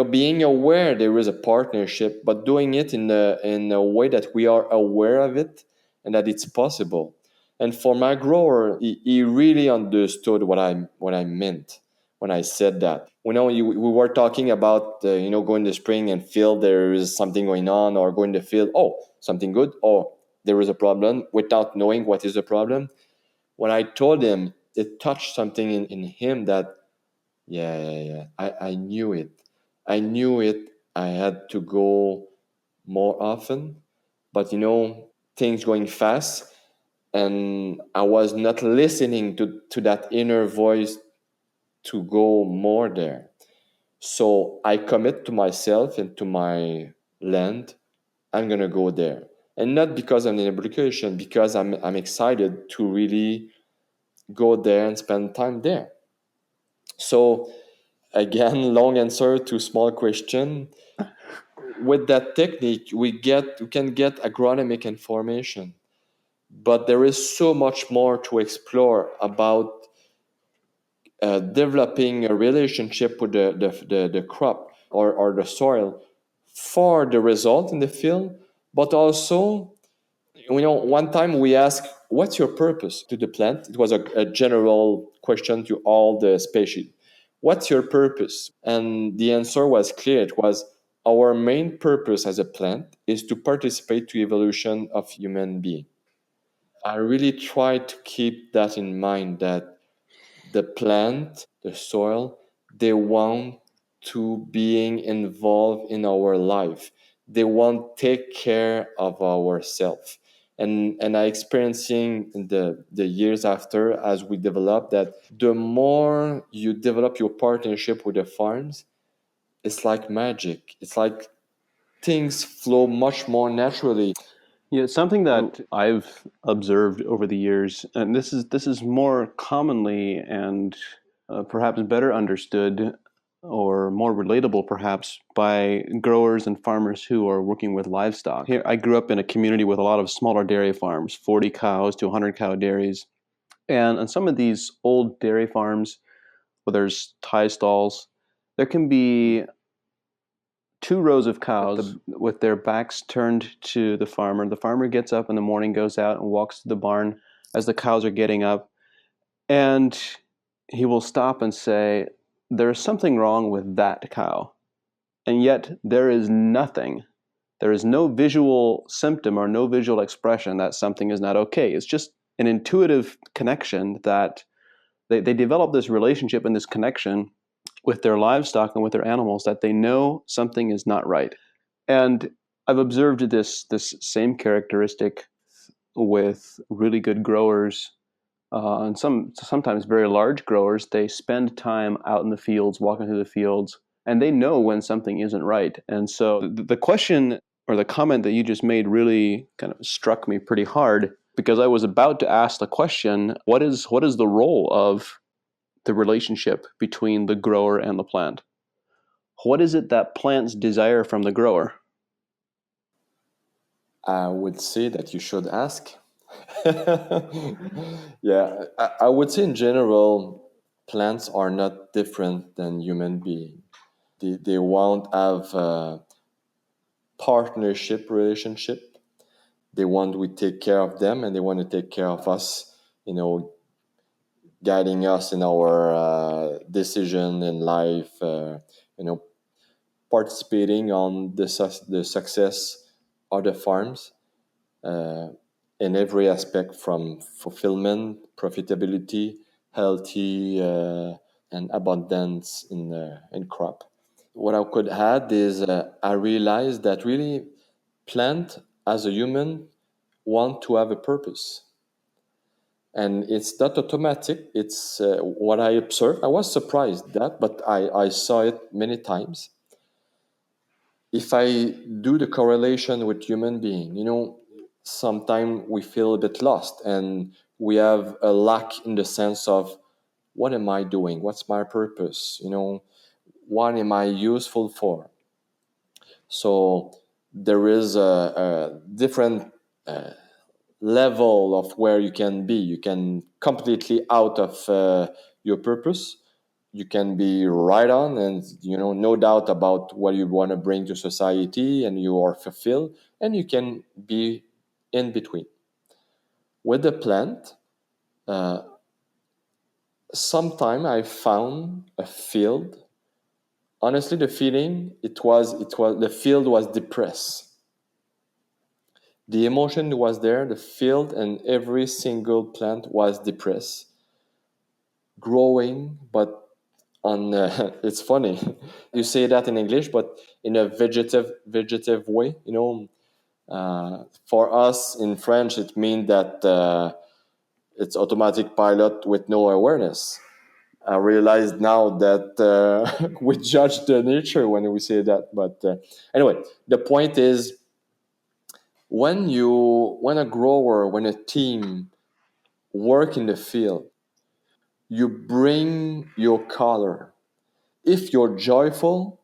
Being aware there is a partnership, but doing it in a way that we are aware of it and that it's possible. And for my grower, he really understood what I meant when I said that. We were talking about going to spring and feel there is something going on, or going to feel something good, or there is a problem without knowing what is the problem. When I told him, it touched something in him that yeah. I knew it. I knew it. I had to go more often, but things going fast, and I was not listening to that inner voice to go more there. So I commit to myself and to my land. I'm gonna go there, and not because I'm in obligation, because I'm excited to really go there and spend time there. So again, long answer to small question. With that technique, we can get agronomic information, but there is so much more to explore about developing a relationship with the crop or the soil for the result in the field, but also, one time we asked, what's your purpose to the plant? It was a general question to all the species. What's your purpose? And the answer was clear. It was, our main purpose as a plant is to participate to evolution of human being. I really try to keep that in mind, that the plant, the soil, they want to being involved in our life. They want to take care of ourselves. And I experiencing in the years after, as we develop, that the more you develop your partnership with the farms, it's like magic. It's like things flow much more naturally. Yeah, something that I've observed over the years, and this is more commonly and perhaps better understood or more relatable perhaps by growers and farmers who are working with livestock. Here, I grew up in a community with a lot of smaller dairy farms, 40 cows to 100 cow dairies. And on some of these old dairy farms where there's tie stalls, there can be two rows of cows with their backs turned to the farmer. The farmer gets up in the morning, goes out and walks to the barn as the cows are getting up, and he will stop and say, "There's something wrong with that cow." And yet there is nothing. There is no visual symptom or no visual expression that something is not okay. It's just an intuitive connection that they develop this relationship and this connection with their livestock and with their animals that they know something is not right. And I've observed this same characteristic with really good growers and sometimes very large growers. They spend time out in the fields, walking through the fields, and they know when something isn't right. And so the question or the comment that you just made really kind of struck me pretty hard, because I was about to ask the question, what is the role of the relationship between the grower and the plant? What is it that plants desire from the grower? I would say that you should ask. Yeah, I would say in general, plants are not different than human beings. They won't have a partnership relationship. They want we take care of them, and they want to take care of us, guiding us in our decision in life, participating on the success of the farms in every aspect, from fulfillment, profitability, healthy, and abundance in crop. What I could add is I realized that really plant as a human want to have a purpose. And it's not automatic. It's what I observed. I was surprised that, but I saw it many times. If I do the correlation with human being, sometimes we feel a bit lost and we have a lack in the sense of, what am I doing? What's my purpose? What am I useful for? So there is a different level of where you can be. You can completely out of your purpose. You can be right on, and no doubt about what you want to bring to society, and you are fulfilled. And you can be in between. With the plant, sometime I found a field. Honestly, the feeling it was the field was depressed. The emotion was there, the field and every single plant was depressed, growing, but on it's funny, you say that in English, but in a vegetative way. For us in French, it means that it's automatic pilot with no awareness. I realize now that we judge the nature when we say that. But anyway, the point is, when a grower, when a team work in the field, you bring your color. If you're joyful,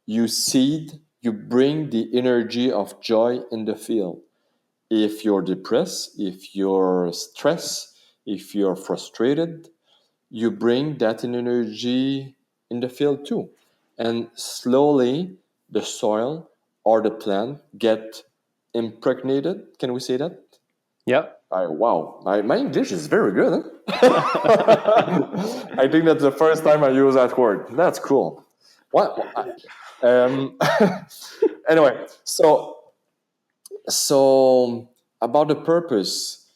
you seed, you bring the energy of joy in the field. If you're depressed, if you're stressed, if you're frustrated, you bring that energy in the field too. And slowly the soil or the plant get impregnated. Can we say that? Yep. Wow, my English is very good. Huh? I think that's the first time I use that word. That's cool. What? Anyway, so about the purpose.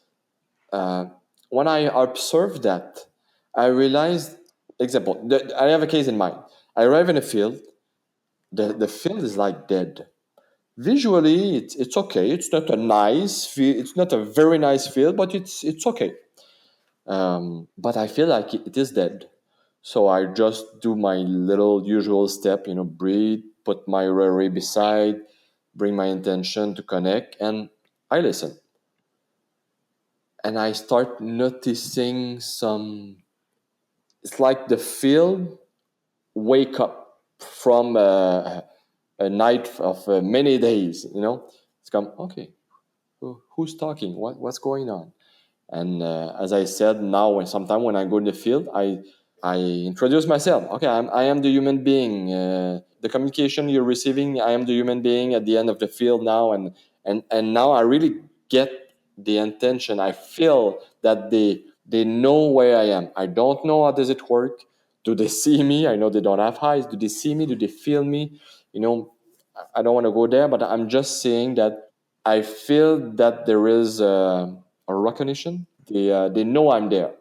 When I observed that, I realized, example, I have a case in mind. I arrive in a field. The field is like dead. Visually, it's okay. It's not a nice field. It's not a very nice field, but it's okay. But I feel like it is dead. So I just do my little usual step, breathe, put my array beside, bring my intention to connect, and I listen. And I start noticing it's like the field wake up. from a night of many days. It's come, okay, who's talking? What's going on? And as I said, now when I go in the field, I introduce myself. Okay, I am the human being. The communication you're receiving, I am the human being at the end of the field now, and now I really get the intention. I feel that they know where I am. I don't know how does it work. Do they see me? I know they don't have eyes. Do they see me? Do they feel me? I don't want to go there, but I'm just saying that I feel that there is a recognition. They know I'm there,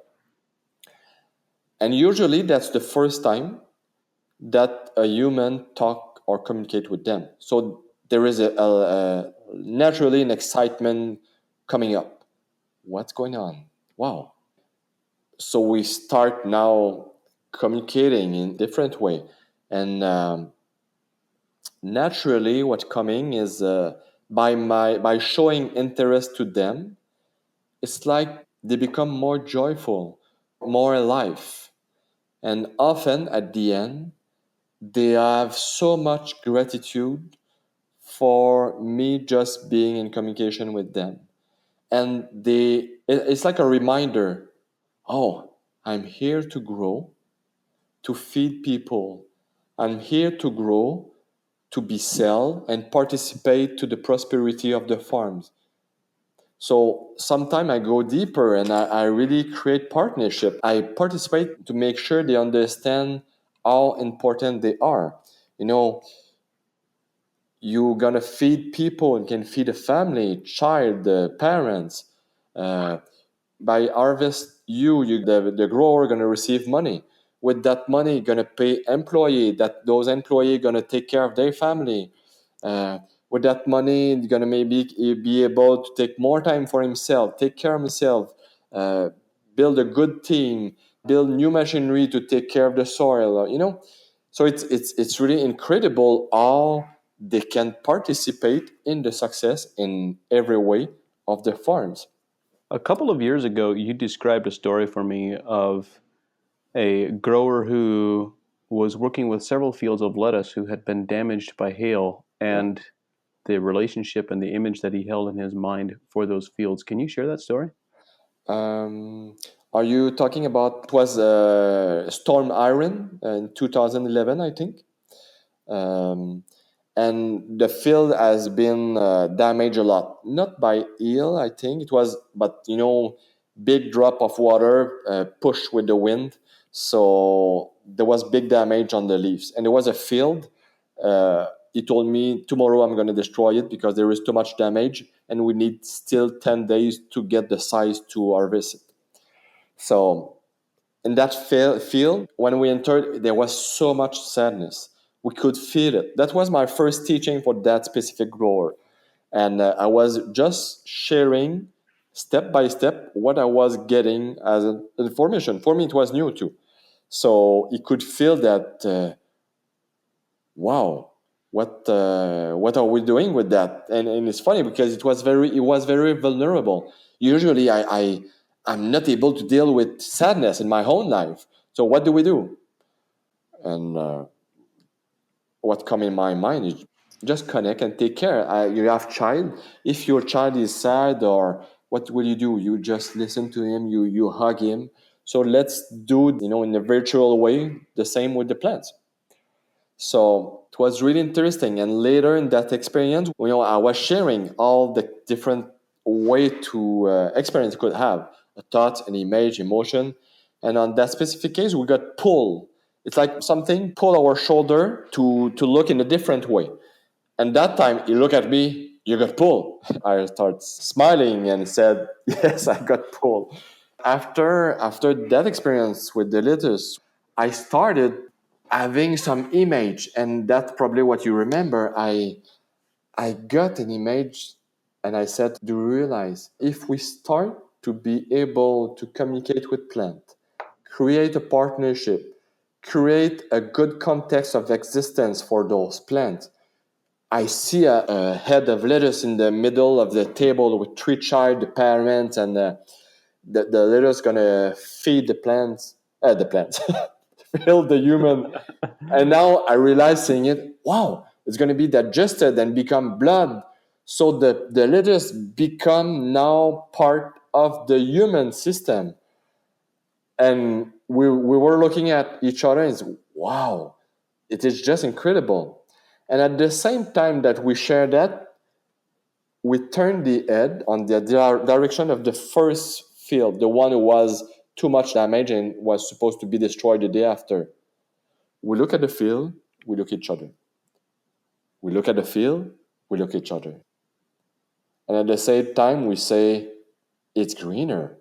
and usually that's the first time that a human talk or communicate with them. So there is a naturally an excitement coming up. What's going on? Wow! So we start now communicating in different way, and naturally, what's coming is by showing interest to them. It's like they become more joyful, more alive. And often at the end, they have so much gratitude for me just being in communication with them. And it's like a reminder, oh, I'm here to grow, to feed people. I'm here to grow, to be sell and participate to the prosperity of the farms. So sometimes I go deeper and I really create partnership. I participate to make sure they understand how important they are. You're gonna feed people and can feed a family, child, parents. Uh, by harvest, the grower gonna receive money. With that money, gonna pay employee. That those employee gonna take care of their family. Uh, with that money, he's gonna maybe be able to take more time for himself, take care of himself, uh, build a good team, build new machinery to take care of the soil. So it's really incredible how they can participate in the success in every way of the farms. A couple of years ago, you described a story for me of a grower who was working with several fields of lettuce who had been damaged by hail, and the relationship and the image that he held in his mind for those fields. Can you share that story? Um, are you talking about it was Storm Iron in 2011, I think? Um, and the field has been damaged a lot, not by hail, I think it was, but big drop of water pushed with the wind, so there was big damage on the leaves, and there was a field. He told me tomorrow I'm going to destroy it because there is too much damage, and we need still 10 days to get the size to harvest it. So in that field, when we entered, there was so much sadness. We could feel it. That was my first teaching for that specific grower. And I was just sharing step by step what I was getting as information. For me, it was new too. So he could feel that, wow, what are we doing with that? And it's funny because it was very vulnerable. Usually I'm not able to deal with sadness in my own life. So what do we do? And what come in my mind is just connect and take care. You have child. If your child is sad, or what will you do? You just listen to him. You hug him. So let's do in a virtual way the same with the plants. So it was really interesting. And later in that experience, I was sharing all the different way to experience could have a thought, an image, emotion. And on that specific case, we got pulled. It's like something pull our shoulder to look in a different way. And that time he looked at me, you got pulled. I started smiling and said, yes, I got pulled. After that experience with the lettuce, I started having some image, and that's probably what you remember. I got an image and I said, do you realize if we start to be able to communicate with plant, create a partnership, create a good context of existence for those plants. I see a head of lettuce in the middle of the table with three child, the parents, and the lettuce gonna feed the plants, fill the human. And now I realize seeing it, wow, it's going to be digested and become blood. So the lettuce become now part of the human system. And we were looking at each other and said, wow, it is just incredible. And at the same time that we share that, we turned the head on the direction of the first field, the one who was too much damaged and was supposed to be destroyed the day after. We look at the field, we look at each other. We look at the field, we look at each other. And at the same time, we say, it's greener.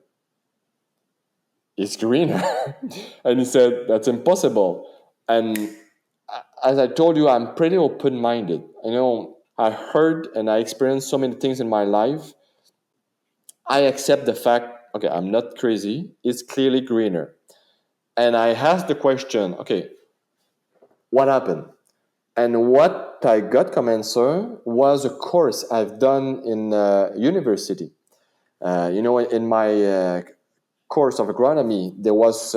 It's greener. And he said, that's impossible. And as I told you, I'm pretty open-minded. I heard and I experienced so many things in my life. I accept the fact, okay, I'm not crazy. It's clearly greener. And I asked the question, okay, what happened? And what I got come answer was a course I've done in university. In my course of agronomy, there was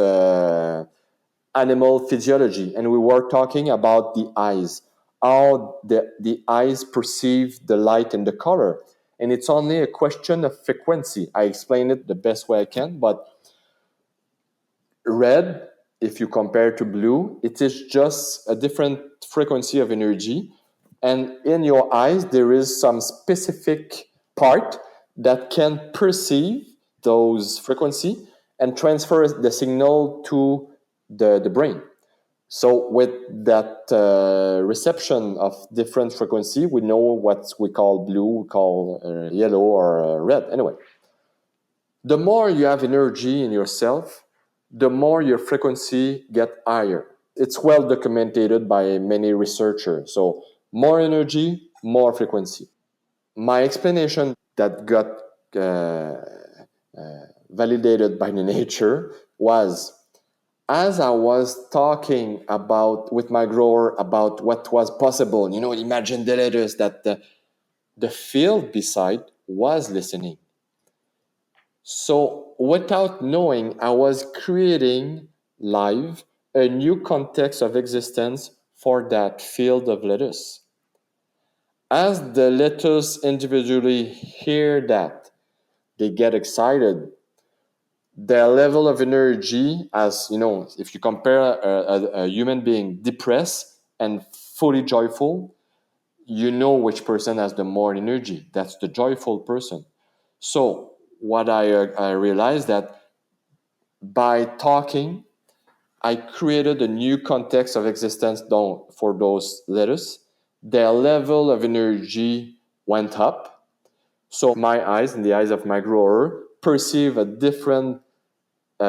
animal physiology, and we were talking about the eyes, how the eyes perceive the light and the color. And it's only a question of frequency. I explain it the best way I can, but red, if you compare to blue, it is just a different frequency of energy. And in your eyes, there is some specific part that can perceive those frequency and transfer the signal to the brain. So with that reception of different frequency, we know what we call blue, we call yellow or red. Anyway, the more you have energy in yourself, the more your frequency get higher. It's well documented by many researchers. So more energy, more frequency. My explanation that got validated by the nature was, as I was talking with my grower about what was possible, imagine the letters that the field beside was listening. So without knowing, I was creating live a new context of existence for that field of lettuce. As the lettuce individually hear that, they get excited. Their level of energy, as if you compare a human being depressed and fully joyful, you know which person has the more energy. That's the joyful person. So what I realized that by talking, I created a new context of existence for those letters. Their level of energy went up. So my eyes and the eyes of my grower perceive a different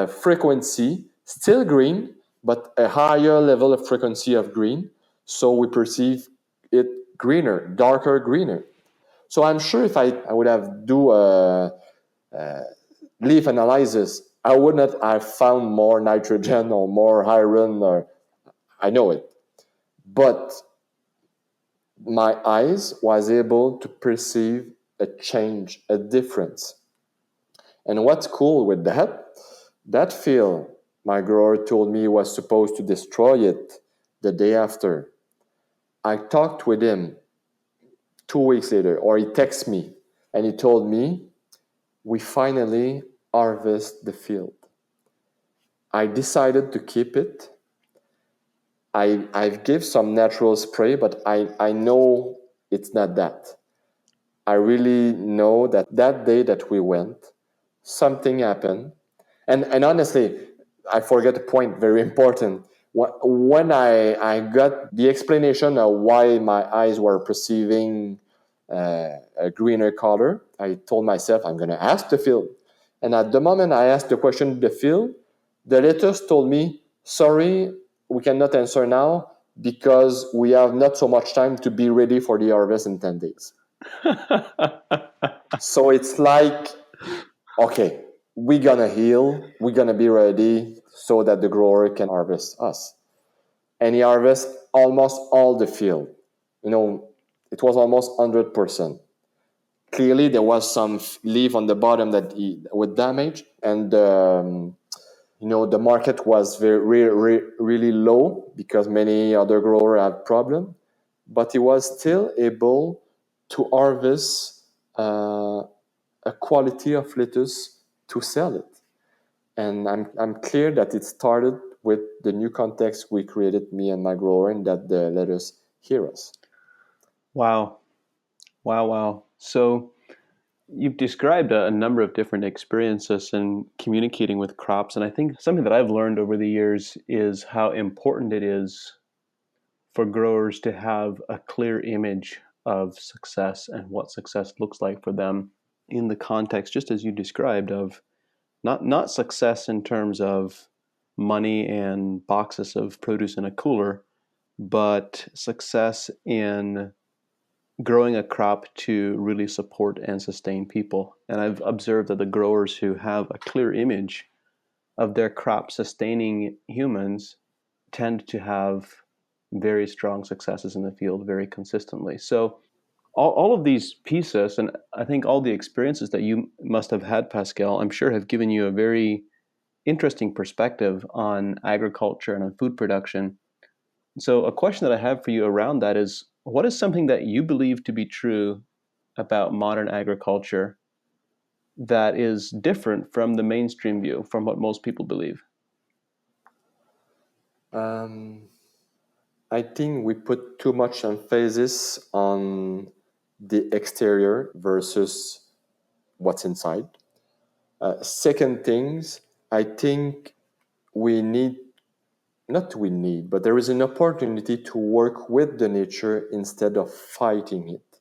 frequency, still green, but a higher level of frequency of green. So we perceive it greener, darker greener. So I'm sure if I would have do a leaf analysis, I would not have found more nitrogen or more iron, or I know it. But my eyes was able to perceive a change, a difference. And what's cool with that field, my grower told me he was supposed to destroy it the day after. I talked with him 2 weeks later, or he texted me, and he told me, we finally harvest the field. I decided to keep it. I've give some natural spray, but I know it's not that. I really know that day that we went, something happened. And honestly, I forget a point very important. When I got the explanation of why my eyes were perceiving a greener color, I told myself I'm going to ask the field. And at the moment I asked the question to the field, the lettuce told me, sorry, we cannot answer now because we have not so much time to be ready for the harvest in 10 days. So it's like, okay, we're going to heal, we're going to be ready so that the grower can harvest us. And he harvests almost all the field. It was almost 100%. Clearly, there was some leaf on the bottom that would damage, and The market was really low because many other growers have problem, but he was still able to harvest a quality of lettuce to sell it. And I'm clear that it started with the new context we created, me and my grower, and that the lettuce hear us. Wow. Wow. So you've described a number of different experiences in communicating with crops. And I think something that I've learned over the years is how important it is for growers to have a clear image of success and what success looks like for them in the context, just as you described, of not success in terms of money and boxes of produce in a cooler, but success in growing a crop to really support and sustain people. And I've observed that the growers who have a clear image of their crop sustaining humans tend to have very strong successes in the field very consistently. So all of these pieces, and I think all the experiences that you must have had, Pascal, I'm sure have given you a very interesting perspective on agriculture and on food production. So a question that I have for you around that is, what is something that you believe to be true about modern agriculture that is different from the mainstream view, from what most people believe? I think we put too much emphasis on the exterior versus what's inside. Second things, I think but there is an opportunity to work with the nature instead of fighting it.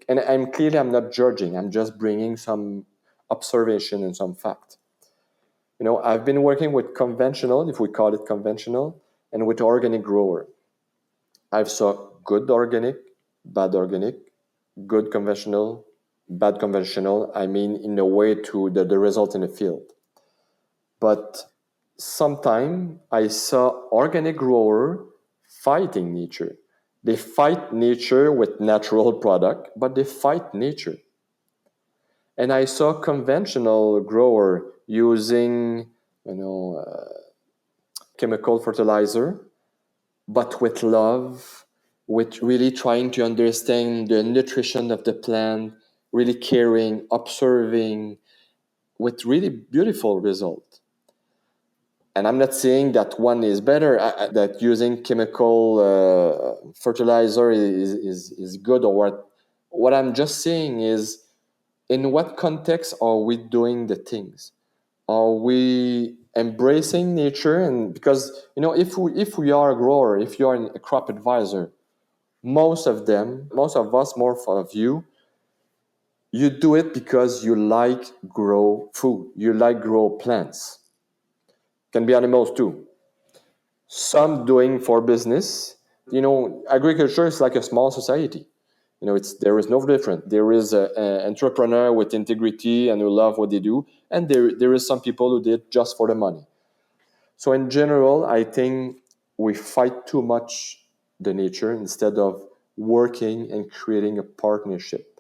And I'm not judging, I'm just bringing some observation and some fact. I've been working with conventional, if we call it conventional, and with organic grower. I've saw good organic, bad organic, good conventional, bad conventional. I mean, in a way to the result in the field. But sometime I saw organic grower fighting nature. They fight nature with natural product, but they fight nature. And I saw conventional grower using, chemical fertilizer, but with love, with really trying to understand the nutrition of the plant, really caring, observing, with really beautiful result. And I'm not saying that one is better, that using chemical fertilizer is good or what. What I'm just saying is, in what context are we doing the things? Are we embracing nature? And because, if we are a grower, if you are a crop advisor, most of us, more of you do it because you like grow food, you like grow plants. Can be animals too. Some doing for business. Agriculture is like a small society. There is no different. There is an entrepreneur with integrity and who love what they do, and there is some people who did just for the money. So in general, I think we fight too much the nature instead of working and creating a partnership.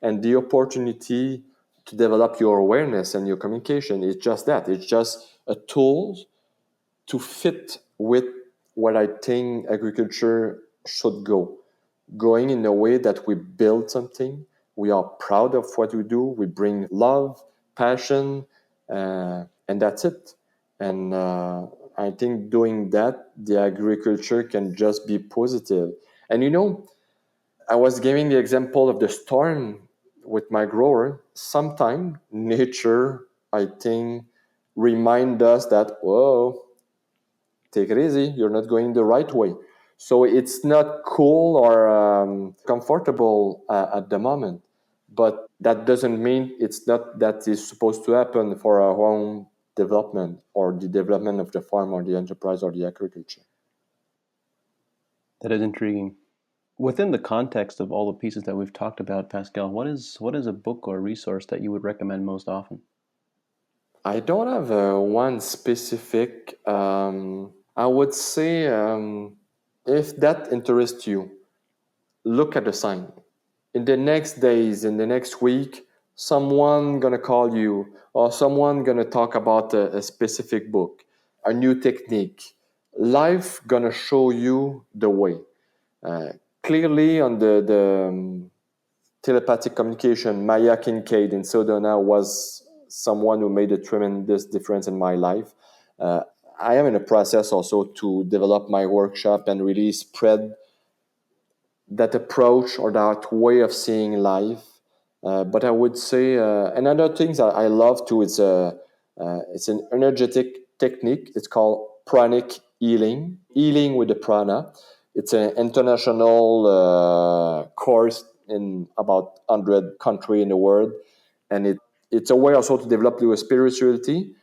And the opportunity to develop your awareness and your communication is just that. It's just a tool to fit with what I think agriculture should going in a way that we build something, we are proud of what we do, we bring love, passion, and that's it. And I think doing that, the agriculture can just be positive. And I was giving the example of the storm with my grower. Sometimes nature, I think, remind us that, whoa, take it easy, you're not going the right way. So it's not cool or comfortable at the moment, but that doesn't mean it's not that is supposed to happen for our own development or the development of the farm or the enterprise or the agriculture. That is intriguing. Within the context of all the pieces that we've talked about, Pascal, what is a book or resource that you would recommend most often? I don't have one specific. I would say if that interests you, look at the sign. In the next days, in the next week, someone gonna call you, or someone gonna talk about a specific book, a new technique. Life gonna show you the way. Clearly, on the telepathic communication, Maya Kincaid in Sedona was someone who made a tremendous difference in my life. I am in a process also to develop my workshop and really spread that approach or that way of seeing life. But I would say another thing that I love too is it's an energetic technique. It's called pranic healing with the prana. It's an international course in about 100 countries in the world, and it's a way also to develop your spirituality,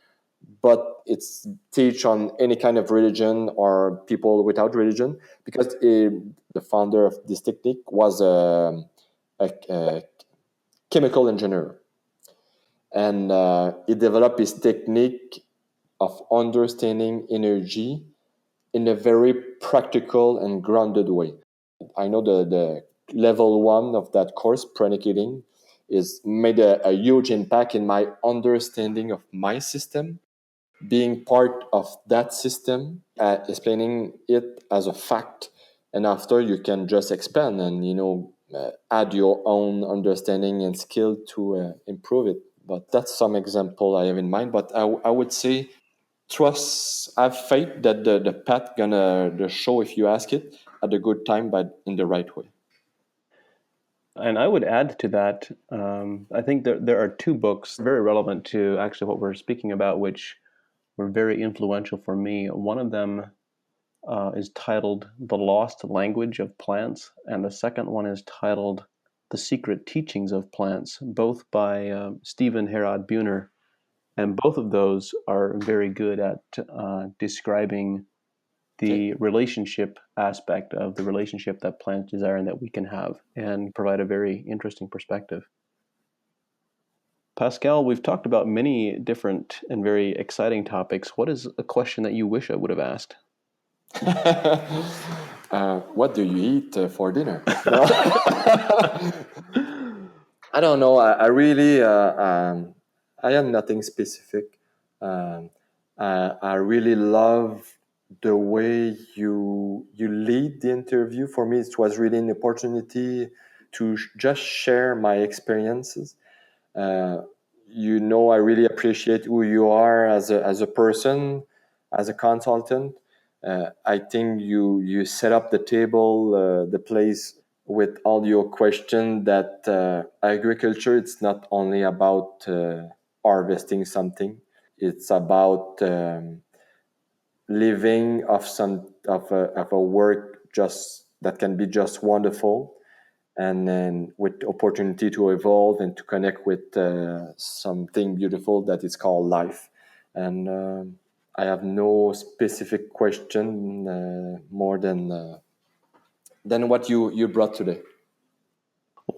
but it's teach on any kind of religion or people without religion, because the founder of this technique was a chemical engineer, and he developed his technique of understanding energy in a very practical and grounded way. I know the level one of that course, pranic healing, is made a huge impact in my understanding of my system, being part of that system, explaining it as a fact, and after you can just expand and add your own understanding and skill to improve it. But that's some example I have in mind. But I would say trust, have faith that the path gonna the show if you ask it at a good time, but in the right way. And I would add to that, I think there are two books very relevant to actually what we're speaking about, which were very influential for me. One of them is titled The Lost Language of Plants, and the second one is titled The Secret Teachings of Plants, both by Stephen Herod Buhner. And both of those are very good at describing the relationship aspect of the relationship that plants desire and that we can have, and provide a very interesting perspective. Pascal, we've talked about many different and very exciting topics. What is a question that you wish I would have asked? What do you eat for dinner? No. I don't know. I really, I am nothing specific. I really love the way you lead the interview. For me, it was really an opportunity to just share my experiences. Uh, I really appreciate who you are as a person, as a consultant. I think you set up the table, the place with all your question that agriculture, it's not only about harvesting something. It's about living of a work just that can be just wonderful, and then with opportunity to evolve and to connect with something beautiful that is called life. And I have no specific question more than what you brought today.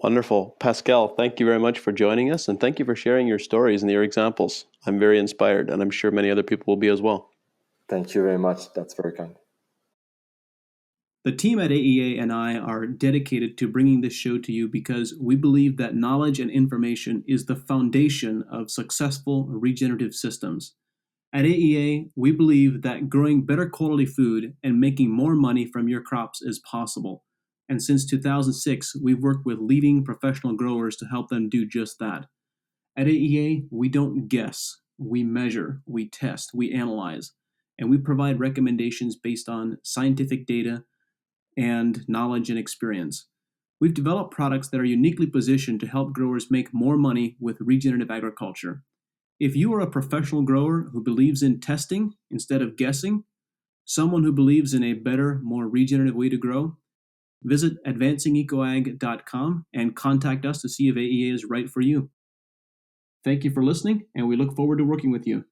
Wonderful. Pascal, thank you very much for joining us, and thank you for sharing your stories and your examples. I'm very inspired, and I'm sure many other people will be as well. Thank you very much. That's very kind. The team at AEA and I are dedicated to bringing this show to you because we believe that knowledge and information is the foundation of successful regenerative systems. At AEA, we believe that growing better quality food and making more money from your crops is possible. And since 2006, we've worked with leading professional growers to help them do just that. At AEA, we don't guess, we measure, we test, we analyze, and we provide recommendations based on scientific data and knowledge and experience. We've developed products that are uniquely positioned to help growers make more money with regenerative agriculture. If you are a professional grower who believes in testing instead of guessing, someone who believes in a better, more regenerative way to grow, visit advancingecoag.com and contact us to see if AEA is right for you. Thank you for listening, and we look forward to working with you.